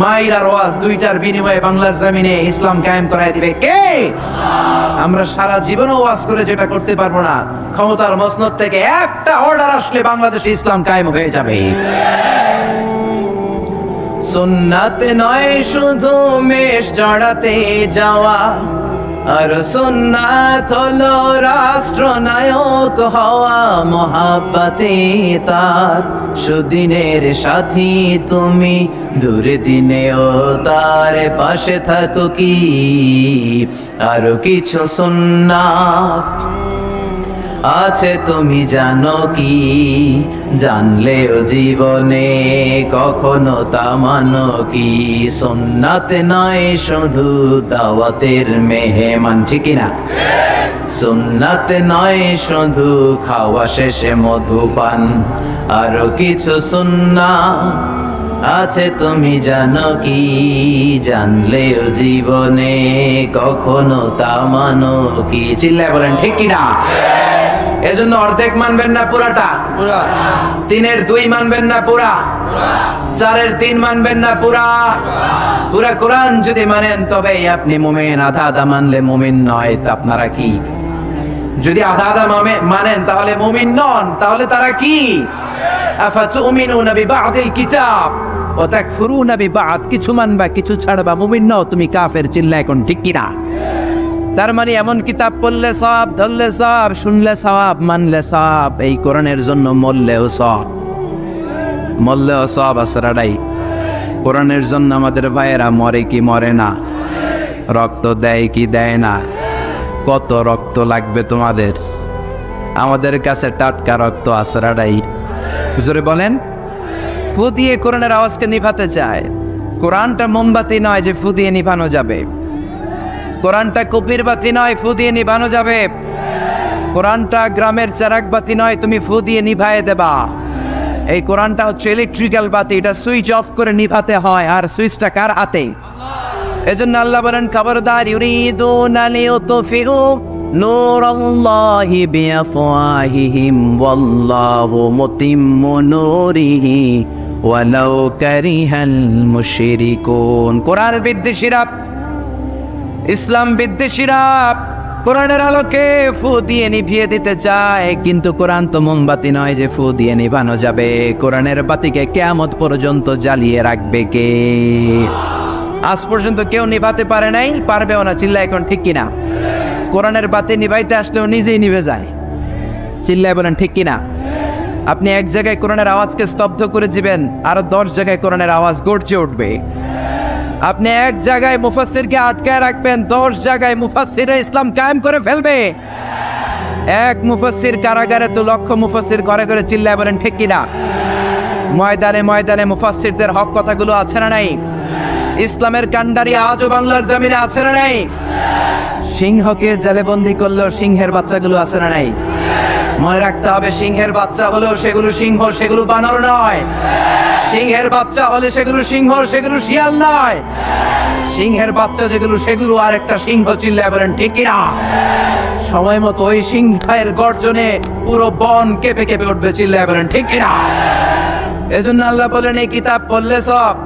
মাইর আর ওয়াজ দুইটার বিনিময়ে বাংলার জমিনে ইসলাম কায়েম করায় দিবে কে? আমরা সারা জীবনও ওয়াজ করে যেটা করতে পারবো না, ক্ষমতার মসনদ থেকে একটা অর্ডার আসলে বাংলাদেশে ইসলাম কায়েম হয়ে যাবে। সুন্নাত নয় শুধু মেষ চড়াতে যাওয়া, আর সুন্নাত হলো রাষ্ট্রনায়ক হওয়া। মহাব্বতে তার সুদিনের সাথী তুমি, দুর্দিনেও তার পাশে থাকো কি? আরো কিছু সুন্নাত আছে তুমি জানো কি? জানলেও জীবনে কখনো তা মানো কি? সুন্নাত নয় শুধু দাওয়াতের মেহমান, ঠিক না? সুন্নাত নয় শুধু খাওয়া শেষে মধুপান, আরো কিছু সুন্নাত আছে তুমি জানো কি? জানলেও জীবনে কখনো তা মানো কি? চিল্লায় বলেন ঠিক কিনা? এজন্য অর্ধেক মানবেন না পুরাটা? 3-এর 2 মানবেন না পুরা? 4-এর 3 মানবেন না পুরা? পুরা কোরআন যদি মানেন তবেই আপনি মুমিন, আধা আধা মানলে মুমিন নয়। তা আপনারা কি? যদি আধা আধা মানেন তাহলে মুমিন নন, তাহলে তারা কি? আফাতুমিনুনা বিবাদিল কিতাব ওয়া তাকফুরুনা বিবাদ, কিছু মানবা কিছু ছাড়বা, মুমিন নও তুমি কাফের, চিল্লা এখন ঠিক কিনা? তার মানে এমন কিতাব পড়লে সওয়াব, ধরলে সওয়াব, শুনলে সওয়াব, মানলে সওয়াব, এই কোরআনের জন্য মরলেও সওয়াব, মরলেও সওয়াব আসরাডাই। কোরআনের জন্য আমাদের ভাইয়েরা মরে কি মরে না, রক্ত দেয় কি দেয় না, কত রক্ত লাগবে তোমাদের? আমাদের কাছে টাটকা রক্ত আসরাডাই। জোরে বলেন। ফু দিয়ে কোরআনের আওয়াজকে নিভাতে চায়। কোরআনটা মোমবাতি নয় যে ফু দিয়ে নিভানো যাবে, কোরআনটা কপির বাতি নয় ফু দিয়ে নিভানো যাবে, কোরআনটা গ্রামের চারাক বাতি নয় তুমি ফু দিয়ে নিভায়ে দেবা। এই কোরআনটা হচ্ছে ইলেকট্রিক্যাল বাতি, এটা সুইচ অফ করে নিভাতে হয়, আর সুইচটা কার হাতে? এজন্য আল্লাহ বলেন খবরদার, ইউরিদুনা লিইউতফিউ নূরাল্লাহি বিআফওয়াহিহিম ওয়াল্লাহু মুতিম্মু নূরিহি ওয়ালাউ কারিহাল মুশরিকুন। কোরআন বিদ্বেষীরা, ইসলাম বিদ্বেষীরা কোরআনের আলোকে ফু দিয়ে নিভিয়ে দিতে চায়, কিন্তু কোরআন তো মোমবাতি নয় যে ফু দিয়ে নিভানো যাবে। কোরআনের বাতিকে কিয়ামত পর্যন্ত জ্বালিয়ে রাখবে কে? আজ পর্যন্ত কেউ নিভাতে পারে নাই, পারবেও না, চিল্লা এখন ঠিক কিনা? কোরআনের বাতি নিভাইতে আসলেও নিজেই নিভে যায়, চিল্লায় বলেন ঠিক কিনা? আপনি এক জায়গায় কোরআনের আওয়াজকে স্তব্ধ করে দিবেন, আরো 10 জায়গায় কোরআনের আওয়াজ গর্জে উঠবে। আপনি এক জায়গায় মুফাসসিরকে আটকায় রাখবেন, 10 জায়গায় মুফাসসিরে ইসলাম কায়েম করে ফেলবে। এক মুফাসসির কারাগারে তো লক্ষ মুফাসসির ঘরে ঘরে, চিল্লায় বলেন ঠিক কিনা? ময়দানে ময়দানে মুফাসসিরদের হক কথাগুলো আছে না নাই? ইসলামের কান্ডারি আজও বাংলার জমিনে আছে না নাই? সিংহকে জেলে বন্দী করলেও সিংহের বাচ্চাগুলো আছে না নাই? মনে রাখতে হবে, সিংহের বাচ্চা হলেও সেগুলো সিংহ, সেগুলো বানর নয়। সিংহের বাচ্চা হলে সেগুলো সিংহ, সেগুলো শিয়াল নয়। সিংহের বাচ্চা যেগুলো সেগুলো আর একটা সিংহ, চিল্লায় বলেন ঠিক কিনা? সময় মতো ওই সিংহের গর্জনে পুরো বন কেঁপে কেঁপে উঠবে, চিল্লায় বলেন ঠিক কিনা? এজন্য আল্লাহ বলেন এই কিতাব পড়লে সওয়াব,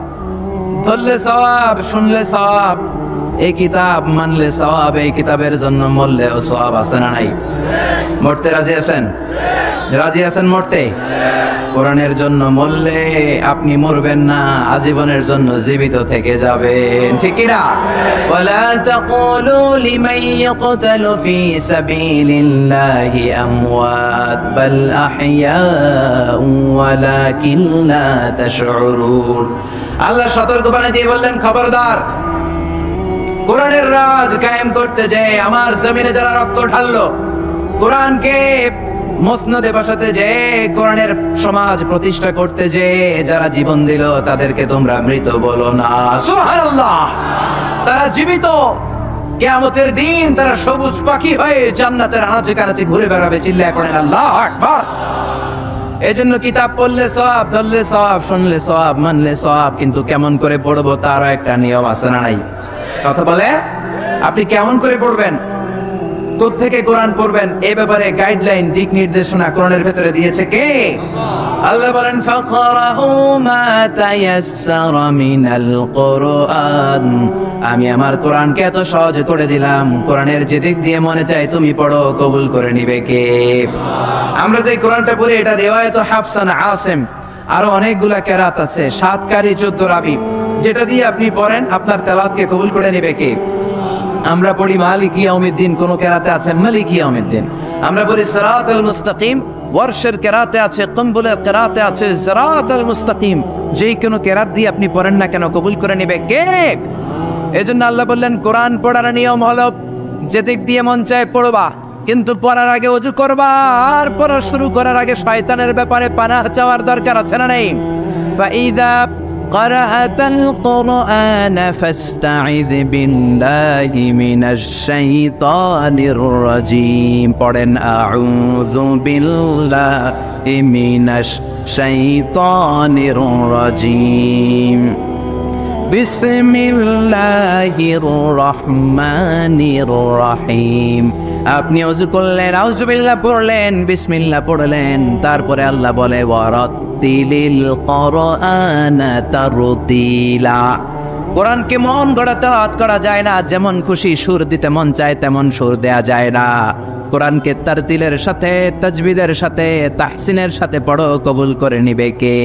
ধরলে সওয়াব, শুনলে সওয়াব, এই কিতাব মানলে সওয়াব, এই কিতাবের জন্য মরলেও সওয়াব আছে না নাই? মরতে রাজি আছেন? রাজি আছেন মরতে? কোরআনের জন্য মরলে আপনি মরবেন না, আজীবনের জন্য জীবিত থেকে যাবেন, ঠিক কি না? ওয়ালা তাকুলু লিমান ইয়াকতালু ফি সাবিলিল্লাহি আমওয়াত বাল আহইয়াউ ওয়ালাকিন লা তাশউরুন। আল্লাহ সতর্কবাণী দিয়ে বললেন খবরদার, কোরআনের রাজ কায়েম করতে যে আমার জমিনে যারা রক্ত ঢাললো, কোরআনকে মসনদে বসাতে যে, কোরআনের সমাজ প্রতিষ্ঠা করতে যে যারা জীবন দিল, তাদেরকে তোমরা মৃত বলো না। সুবহানাল্লাহ, তারা জীবিত। কিয়ামতের দিন তারা সবুজ পাখি হয়ে জান্নাতের আনাচে কানাচে ঘুরে বেড়াবে, চিল্লায় পড়েন আল্লাহু আকবার। এজন্য কিতাব পড়লে সওয়াব, ধরলে সওয়াব, শুনলে সওয়াব, মানলে সওয়াব, কিন্তু কেমন করে পড়বো তারও একটা নিয়ম আছে না নাই? কথা বলে, আপনি কেমন করে পড়বেন, কোত্থেকে কোরআন পড়বেন, এই ব্যাপারে গাইডলাইন, দিক নির্দেশনা কোরআনের ভেতরে দিয়েছে কে? আল্লাহ বলেন ফাকরাউ মা তায়াসসারা মিনাল কুরআন। আমি আমার কোরআনকে এত সহজ করে দিলাম, কোরআনের যে দিক দিয়ে মনে চাই তুমি পড়ো, কবুল করে নিবে কে? আমরা যে কোরআনটা পড়ি এটা রিওয়ায়াত হাফসান আসিম, আরো অনেকগুলা কেরাত আছে, 7 কারি 14 রাবি, যেটা দিয়ে আপনি পড়েন আপনার তেলাওয়াতকে কবুল করে নিবে কে? আমরা পড়ি মালিকি ইয়াউমিদ্দিন, কোন কেরাতে আছে মালিকি ইয়াউমিদ্দিন। আমরা পড়ি সিরাতাল মুস্তাকিম, ওয়ারশের কেরাতে আছে, কুম্বুলের কেরাতে আছে সিরাতাল মুস্তাকিম। যেই কোনো কেরাত দিয়ে আপনি পড়েন না কেন, কবুল করে নিবে কে? এজন্য আল্লাহ বললেন কোরআন পড়ার নিয়ম হলো যে দিক দিয়ে মন চায় পড়বা, কিন্তু পড়ার আগে ওযু করবা, আর পড়া শুরু করার আগে শয়তানের ব্যাপারে পানাহ চাওয়ার দরকার আছে না নাই? ফাইদা قرأت القرآن فاستعذ بالله من الشيطان الرجيم পড়েন আউযু বিল্লাহি মিনাশ শাইতানির রাজিম বিসমিল্লাহির রহমানির রহিম। আপনি ওযু করলেন, আউযুবিল্লাহ পড়লেন, বিসমিল্লাহ পড়লেন, তারপরে আল্লাহ বলে ওয়ারাত্তিলিল কুরআনা তারতিলা। কোরআনকে মন গড়া তেলাওয়াত করা যায় না, যেমন খুশি সুর দিতে মন চায় তেমন সুর দেয়া যায় না। কোরআনকে তারতিলের সাথে, তাজবিদের সাথে, তাহসিনের সাথে পড়ো, কবুল করে নিবে কে?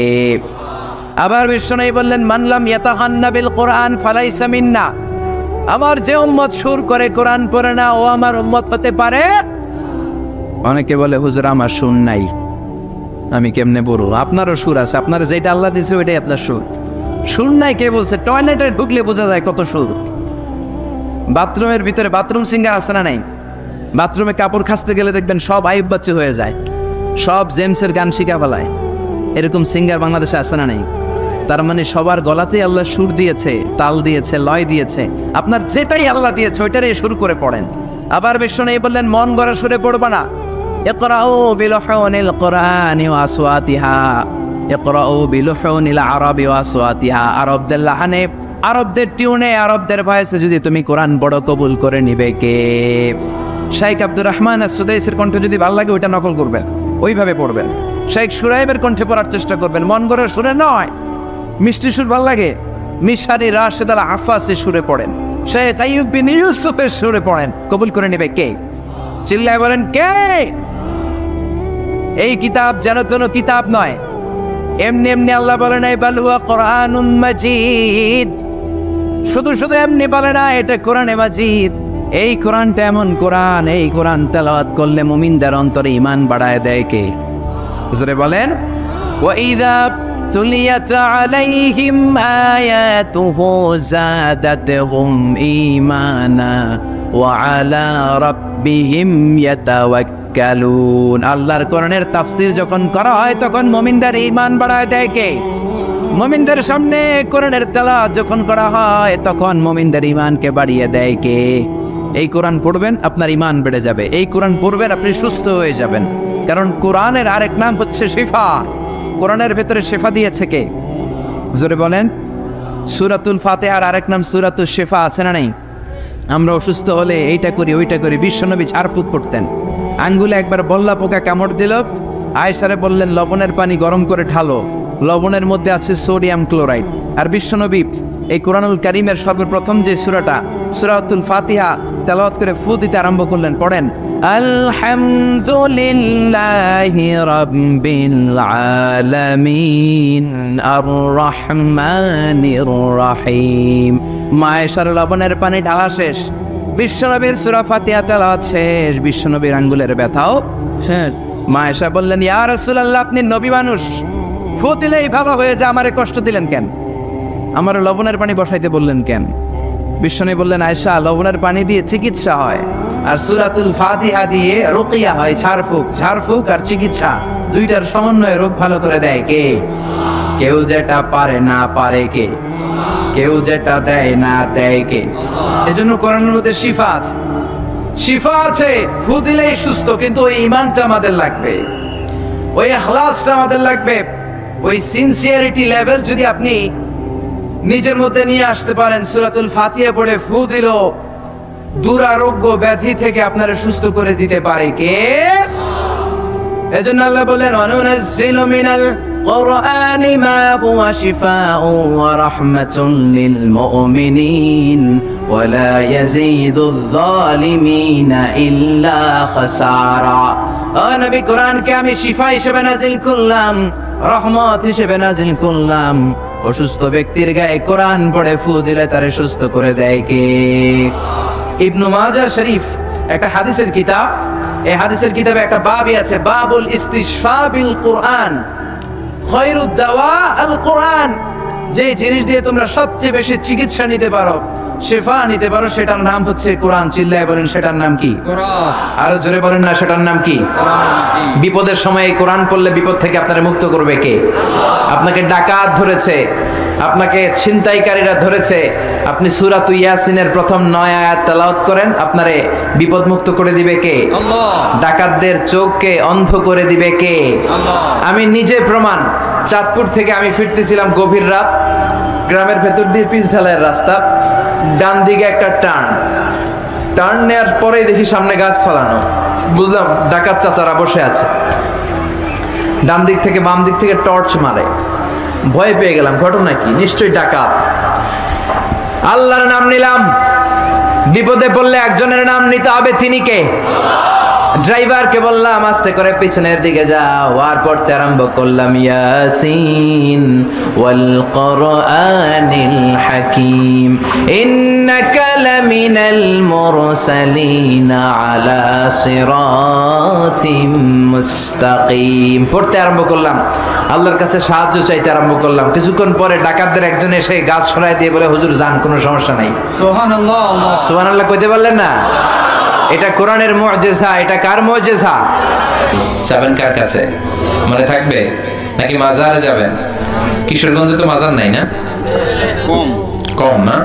আবার বিশ্বনবী বললেন, মান লাম ইয়াতাহান্না বিল কোরআন ফালাইসা মিন্না। আমার যে উম্মত সুর করে কোরআন পড়ে না, ও আমার উম্মত হতে পারে। অনেকে বলে, হুজুর আমার সুর নাই, আমি কেমনে পড়বো? আপনারও সুর আছে, আপনার যেটা আল্লাহ দিয়েছে ওইটাই আপনার সুর। সুর নাই কে বলছে? টয়লেটে ঢুকলে বোঝা যায় কত সুর। বাথরুমের ভিতরে বাথরুম সিঙ্গার আছে না নাই? বাথরুমে কাপড় খাসতে গেলে দেখবেন সব আইব বাচ্চা হয়ে যায়, সব জেমসের গান শিখা ফেলায়। এরকম সিঙ্গার বাংলাদেশে আছে না নাই? তার মানে সবার গলাতেই আল্লাহ সুর দিয়েছে, তাল দিয়েছে, লয় দিয়েছে। আপনার যেটাই আল্লাহ দিয়েছে ওইটারই শুরু করে পড়েন। আবার বিশ্বনবী বললেন, মন গড়া সুরে পড়বা না। ইকরাউ বিলুহুনিল কুরআনি ওয়া আসওয়াতিহা, ইকরাউ বিলুহুনিল আরাবি ওয়া আসওয়াতিহা। আরবদের লাহানে, আরবদের টিউনে, আরবদের ভয়েসে যদি তুমি কোরআন বড় কবুল করে নিবে কে? শাইখ আব্দুর রহমান as-সুদাইসির কণ্ঠে যদি ভালো লাগে ওইটা নকল করবেন, ওইভাবে পড়বেন। শাইখ সুরাইবের কণ্ঠে পড়ার চেষ্টা করবেন, মন গড়া সুরে নয়। মিষ্টি সুর ভালো লাগে, মিশারি রাশেদ আল আফাসি সুরে পড়েন, শাইখ আইয়ুব বিন ইউসুফের সুরে পড়েন। কবুল করে নেবে কে? চিল্লায় বলেন কে? এই কিতাব যেন তেন কিতাব নয়। এমনি এমনি আল্লাহ বলে নাই বাল হুয়া কোরআনুম মাজিদ। শুধু শুধু এমনি বলে না এটা কোরআনে মাজিদ। এই কোরআনটা এমন কোরআন, এই কোরআন তেলাওয়াত করলে মুমিনদের অন্তরে ঈমান বাড়ায় দেয় কে? জোরে বলেন। ওয়া ইযা তুলিয়াত আলাইহিম আয়াতুহু যাদাতহুম ঈমানা ওয়া আলা রাব্বিহিম ইয়াতাওয়াক্কালুন। আল্লাহর কোরআনের তাফসীর যখন করা হয় তখন মুমিনদের ঈমান বাড়ায় দেয় কে? মুমিনদের সামনে কোরআনের তেলাওয়াত যখন করা হয় তখন মুমিনদের ঈমানকে বাড়িয়ে দেয় কে? এই কোরআন পড়বেন আপনার ঈমান বেড়ে যাবে, এই কোরআন পড়বেন আপনি সুস্থ হয়ে যাবেন। কারণ কোরআনের আরেক নাম হচ্ছে শিফা। কোরআনের ভেতরে শিফা দিয়েছে কে? জোরে বলেন। সূরাতুল ফাতিহার আরেক নাম সূরাতুশ শিফা, আছে না নাই? আমরা অসুস্থ হলে এইটা করি ওইটা করি। বিশ্বনবী ঝাড়ফুঁক করতেন। আঙ্গুলে একবার বল্লা পোকা কামড় দিল, আয়েশারে বললেন লবণের পানি গরম করে ঢালো, লবণের মধ্যে আছে সোডিয়াম ক্লোরাইড। আর বিশ্বনবী এই কোরআনুল কারীমের সর্বপ্রথম যে সূরাটা, সূরাতুল ফাতিহা তেলাওয়াত করে ফু দিতে আরম্ভ করলেন। পড়েন, আলহামদুলিল্লাহি রাব্বিল আলামিন আর রহমানির রহিম। মায়েশার লবণের পানি ঢালা শেষ, বিশ্বনবীর সূরা ফাতিহা তেলাওয়াত শেষ, বিশ্বনবীর আঙ্গুলের ব্যথাও শেষ। মায়েশা বললেন, ইয়া রাসূলুল্লাহ আপনি নবী মানুষ, ফু দিলেই ভালো হয়ে যায়, আমারে কষ্ট দিলেন কেন? আমার লবণের পানি বসাইতে বললেন কেন? বিশ্বনবী বললেন, আয়েশা লবণের পানি দিয়ে চিকিৎসা হয় আর সূরাতুল ফাতিহা দিয়ে রুকিয়া হয়, ঝাড়ফুঁক। ঝাড়ফুঁক আর চিকিৎসা দুইটার সমন্বয়ে রোগ ভালো করে দেয় কে? কেউ যেটা পারে না পারে কে? কেউ যেটা দেয় না দেয় কে? এজন্য কোরআনের মধ্যে শিফা আছে, শিফা আছে। ফু দিলেই সুস্থ, কিন্তু ওই ঈমানটা আমাদের লাগবে, ওই ইখলাসটা আমাদের লাগবে, ওই সিনসিয়ারিটি লেভেল যদি আপনি নিজের মধ্যে নিয়ে আসতে পারেন। সূরাতুল ফাতিহা পড়ে ফু দিল, দুরারোগ্য ব্যাধি থেকে আপনারা সুস্থ করে দিতে পারে কে? এজন্য আল্লাহ বলেন, ওয়ানুনাজ্জিলু মিনাল কুরআনি মা হুয়া শিফাউ ওয়া রাহমাতুন লিল মুমিনিন ওয়া লা ইয়াজিদুয যালিমিনা ইল্লা খাসারা। ও নবী, কোরআনকে আমি শিফা হিসেবে নাজিল করলাম, রহমত হিসেবে নাজিল করলাম। অসুস্থ ব্যক্তির গায়ে কোরআন পড়ে ফু দিলে তারে সুস্থ করে দেয় কে? ইবনু মাজাহ শরীফ একটা হাদিসের কিতাব, এই হাদিসের কিতাবে একটা বাবই আছে, বাবুল ইস্তিশফা বিল কুরআন, খায়রুদ দাওয়া আল কুরআন। যে জিনিস দিয়ে তোমরা সবচেয়ে বেশি চিকিৎসা নিতে পারো, শিফা নিতে পারো, সেটার নাম হচ্ছে কোরআন। চিল্লায় বলেন, সেটার নাম কি? কোরআন। আরো জোরে বলেন না, সেটার নাম কি? কোরআন। বিপদের সময় এই কোরআন পড়লে বিপদ থেকে আপনারা মুক্ত করবে কে? আপনাকে ডাকাত ধরেছে, আপনাকে ছিনতাইকারীরা ধরেছে, আপনি সূরাতু ইয়াসিনের প্রথম 9 আয়াত তেলাওয়াত করেন, আপনারে বিপদ মুক্ত করে দিবে কে? আল্লাহ। ডাকাতদের চোখকে অন্ধ করে দিবে কে? আল্লাহ। আমি নিজে প্রমাণ। চাঁদপুর থেকে আমি ফিরতেছিলাম গভীর রাত, গ্রামের ভেতর দিয়ে পিচ ঢালাইয়ের রাস্তা, ডান দিকে একটা টার্ন নেওয়ার পরেই দেখি সামনে গাছ ফালানো। বুঝলাম ডাকাত চাচারা বসে আছে, ডান দিক থেকে বাম দিক থেকে টর্চ মারে। ভয় পেয়ে গেলাম, ঘটনা কি? নিশ্চয়ই ডাকাত। আল্লাহর নাম নিলাম, বিপদে পড়লে একজনের নাম নিতে হবে, তিনি কে? ড্রাইভারকে বললাম আস্তে করে পিছনের দিকে যাও, আর পড়তে আরম্ভ করলাম ইয়াসিন ওয়াল কুরআনিল হাকীম ইন্নাকা লামিনাল মুরসালিন আলা সিরাতিম মুস্তাকিম। পড়তে আরম্ভ করলাম, আল্লাহর কাছে সাহায্য চাইতে আরম্ভ করলাম। কিছুক্ষণ পরে ডাকাতদের একজন এসে গাছ সরাই দিয়ে বলে, হুজুর যান, কোনো সমস্যা নাই। সুবহানাল্লাহ, সুবহানাল্লাহ কইতে পারলেন না? এটা কোরআনের মুআজিজা। এটা কার মুআজিজা? যাবেন কার কাছে? মনে থাকবে নাকি মাজারে যাবেন? কিশোরগঞ্জে তো মাজার নাই না? কম না?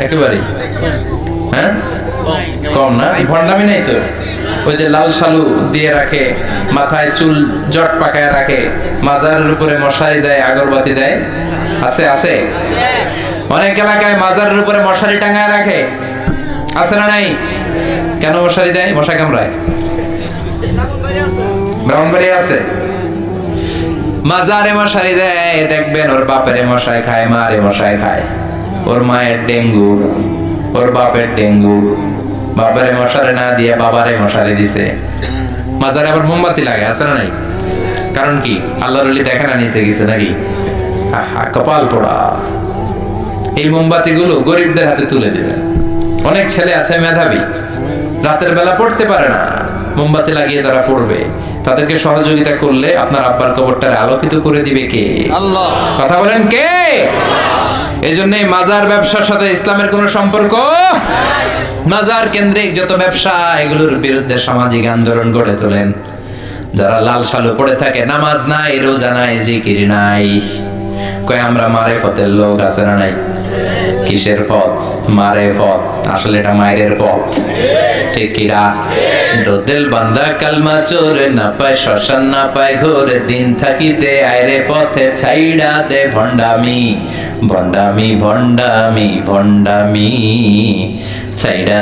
একেবারে হ্যাঁ কম না? ভণ্ডামি নাই তো? ওই যে লাল শালু দিয়ে রাখে, মাথায় চুল জট পাকায় রাখে, মাজারের উপরে মশারি দেয়, আগরবাতি দেয়, আছে আছে। অনেক এলাকায় মাজারের উপরে মশারি টাঙায় রাখে, আছে না নাই? কেন মশারি দেয়? মশা কামড়ায়। ব্রাহ্মণবাড়ি আছে, মাজারে মশারি দেয়, দেখবেন ওর বাপের মশাই খায়, মারে মশাই খায়। ওর মায়ের ডেঙ্গু, ওর বাপের ডেঙ্গু, বাবারে মশারি না দিয়ে বাবারে মশারি দিছে। মাজারে আবার মোমবাতি লাগে, আছে না নাই? কারণ কি? আল্লাহর ওলি দেখে না নিচে গেছে নাকি? কপাল পোড়া। এই মোমবাতি গুলো গরিবদের হাতে তুলে দিবেন। অনেক ছেলে আছে মেধাবী, রাতের বেলা পড়তে পারে না, মোমবাতি লাগিয়ে তারা পড়বে। তাদেরকে সহযোগিতা করলে আপনার আব্বার কবরটারে আলোকিত করে দিবে কে? আল্লাহ। কথা বলেন কে? এই জন্য মাজার ব্যবসার সাথে ইসলামের কোন সম্পর্ক? মাজার কেন্দ্রিক যত ব্যবসা, এগুলোর বিরুদ্ধে সামাজিক আন্দোলন গড়ে তোলেন। যারা লাল শালু পড়ে থাকে, নামাজ নাই, রোজা নাই, জিকির নাই, কয় আমরা মারেফতের লোক, আছে না নাই? কিসের পথ? মারেফত। আসলে এটা মায়ের পথ, ঠিক কিরা? দিল বান্দা কালমা চোরে, না পায় শ্মশান, না পায় ঘোরে, দিন থাকিতে আইরে পথে ছাইড়া দে ভণ্ডামি, ভণ্ডামি ভণ্ডামি ভণ্ডামি, ছাইড়া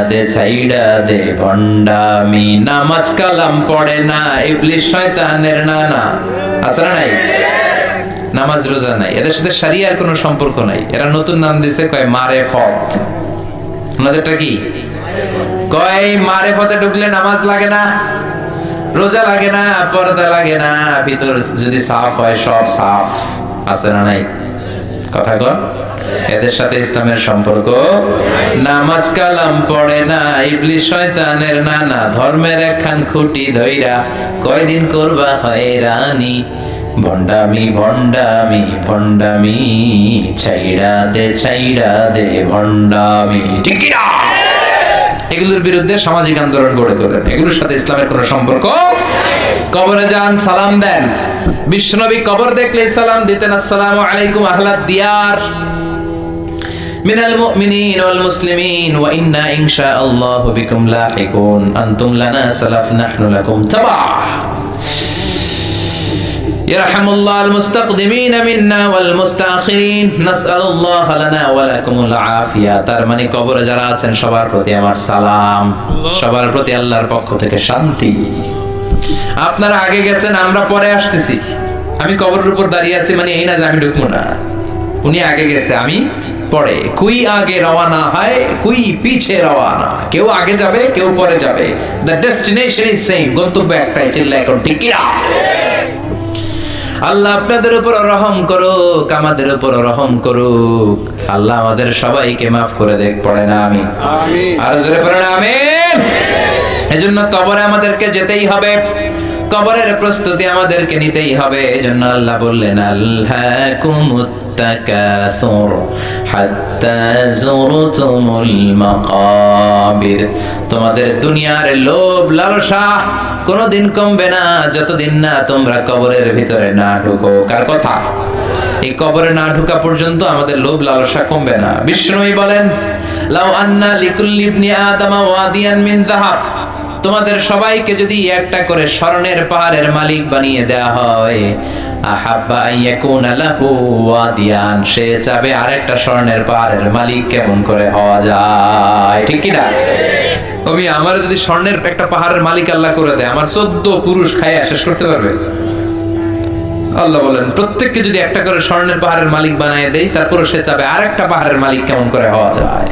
দে ভণ্ডামি। নামাজ কালাম পড়ে না, ইবলিস শয়তানের নানা, আছে না নাই? নামাজ রোজা নাই, এদের সাথে শরিয়ার কোনো সম্পর্ক নাই। এরা নতুন নাম দিছে, কয় মারেফত। আমাদেরটা কি? কয় মারেফতে ঢুকলে নামাজ লাগে না, রোজা লাগে না, পর্দা লাগে না, ভিতর যদি সাফ হয় সব সাফ, আছে না নাই? কথা কর। এদের সাথে ইসলামের সম্পর্ক। নামাজ কালাম পড়ে না, ইবলিস শয়তানের নানা, ধর্মের একখান খুঁটি ধইরা কয়দিন করবা হয়রানি, ভণ্ডামি ভণ্ডামি ভণ্ডামি, ছাইড়া দে ভণ্ডামি, ঠিক না? এগুলোর বিরুদ্ধে সামাজিক আন্দোলন গড়ে তোলেন। এগুলোর সাথে ইসলামের কোনো সম্পর্ক? কবরে যান, সালাম দেন। বিশ্বনবী কবর দেখলে সালাম দিতেন, আসসালামু আলাইকুম আহলাদ দিয়ার মিনাল মুমিনিন ওয়াল মুসলিমিন ওয়া ইন্না ইনশাআল্লাহু বিকুম লাহিকুন, আনতুম লানা সালাফ নাহনু লাকুম তাবা। ইয়ারহামুল্লাহুল মুস্তাকদিমিন মিন্না ওয়াল মুস্তাখিরিন, নাসআলুল্লাহ লানা ওয়া লাকুমুল আফিয়া। তার মানে কবরে যারা আছেন সবার প্রতি আমার সালাম, সবার প্রতি আল্লাহর পক্ষ থেকে শান্তি। আপনারা আগে গেছেন, আমরা পরে আসতেছি। আমি কবরের উপর দাঁড়িয়ে আছি মানে এই না যে আমি ঢুকবো না। উনি আগে গেছে, আমি পরে। কুই আগে রওনা হয়, কুই পিছে রওনা। কেউ আগে যাবে, কেউ পরে যাবে। দ্য ডেস্টিনেশন ইজ সেম, গন্তব্য একটাই। চিল্লা এখন ঠিক কি না? আল্লাহ আপনাদের উপর রহম করুক, আমাদের উপর রহম করুক। আল্লাহ আমাদের সবাইকে মাফ করে দেখ। পড়ে না আমি আমিন, আর জোরে পড়ে না আমিন। এজন্য কবরে আমাদেরকে যেতেই হবে, কবরের প্রস্তুতি আমাদেরকে নিতেই হবে। এজন্য আল্লাহ বললেন, আল্লাকুমুত তাকাসুর হাত্তা যুরতুমুল মাকাবির। তোমাদের দুনিয়ার লোভ লালসা কোনদিন কমবে না যতদিন না তোমরা কবরের ভিতরে না ঢুকো। কার কথা? এই কবরে না ঢোকা পর্যন্ত আমাদের লোভ লালসা কমবে না। বিষ্ণুই বলেন, লাউ আন্না লিকুল্লি ইবনি আদম ওয়াদিয়ান মিন যাহাব, তোমাদের সবাইকে যদি একটা করে স্বর্ণের পাহাড়ের মালিক বানিয়ে দেয়া হয়, আহাব্বা আইয়াকুনা লাহু ওয়াদিয়ান, সে চাবে আরেকটা স্বর্ণের পাহাড়ের মালিক কেমন করে হওয়া যায়, ঠিক কি না? ওই আমার যদি স্বর্ণের একটা পাহাড়ের মালিক আল্লাহ করে দেয়, আমার 14 পুরুষ খাইয়া শেষ করতে পারবে? আল্লাহ বলেন, প্রত্যেককে যদি একটা করে স্বর্ণের পাহাড়ের মালিক বানিয়ে দেই, তারপর সে চাবে আরেকটা পাহাড়ের মালিক কেমন করে হওয়া যায়।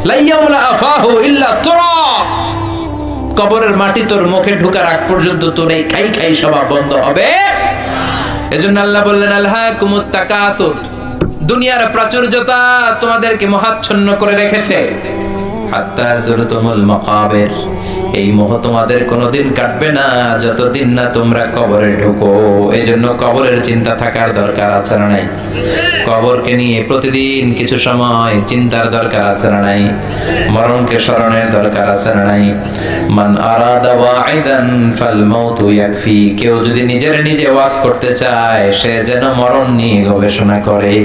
লাইয়ামলা আফাহু ইল্লা তুরাব, কবরের মাটি তোর মুখে ঢোকার আগ পর্যন্ত তোর এই খাই খাই স্বভাব বন্ধ হবে। এজন্য আল্লাহ বললেন আলহাকুমুত তাকাসুর, দুনিয়ার প্রাচুর্যতা তোমাদেরকে মোহাচ্ছন্ন করে রেখেছে। হাত্তা যুরতুমুল মাকাবির, এই মোহ তোমাদের কোনোদিন কাটবে না যতদিন না তোমরা কবরে ঢুকো। এজন্য কবরের চিন্তা থাকার দরকার আছে না নাই? কবরকে নিয়ে প্রতিদিন কিছু সময় চিন্তার দরকার আছে না নাই? মরণকে স্মরণের দরকার আছে না নাই? মান আরাদা ওয়াইদান ফাল মাউতু ইয়াকফি, কেউ যদি নিজে ওয়াজ করতে চায় সে যেন মরণ নিয়ে গবেষণা করে।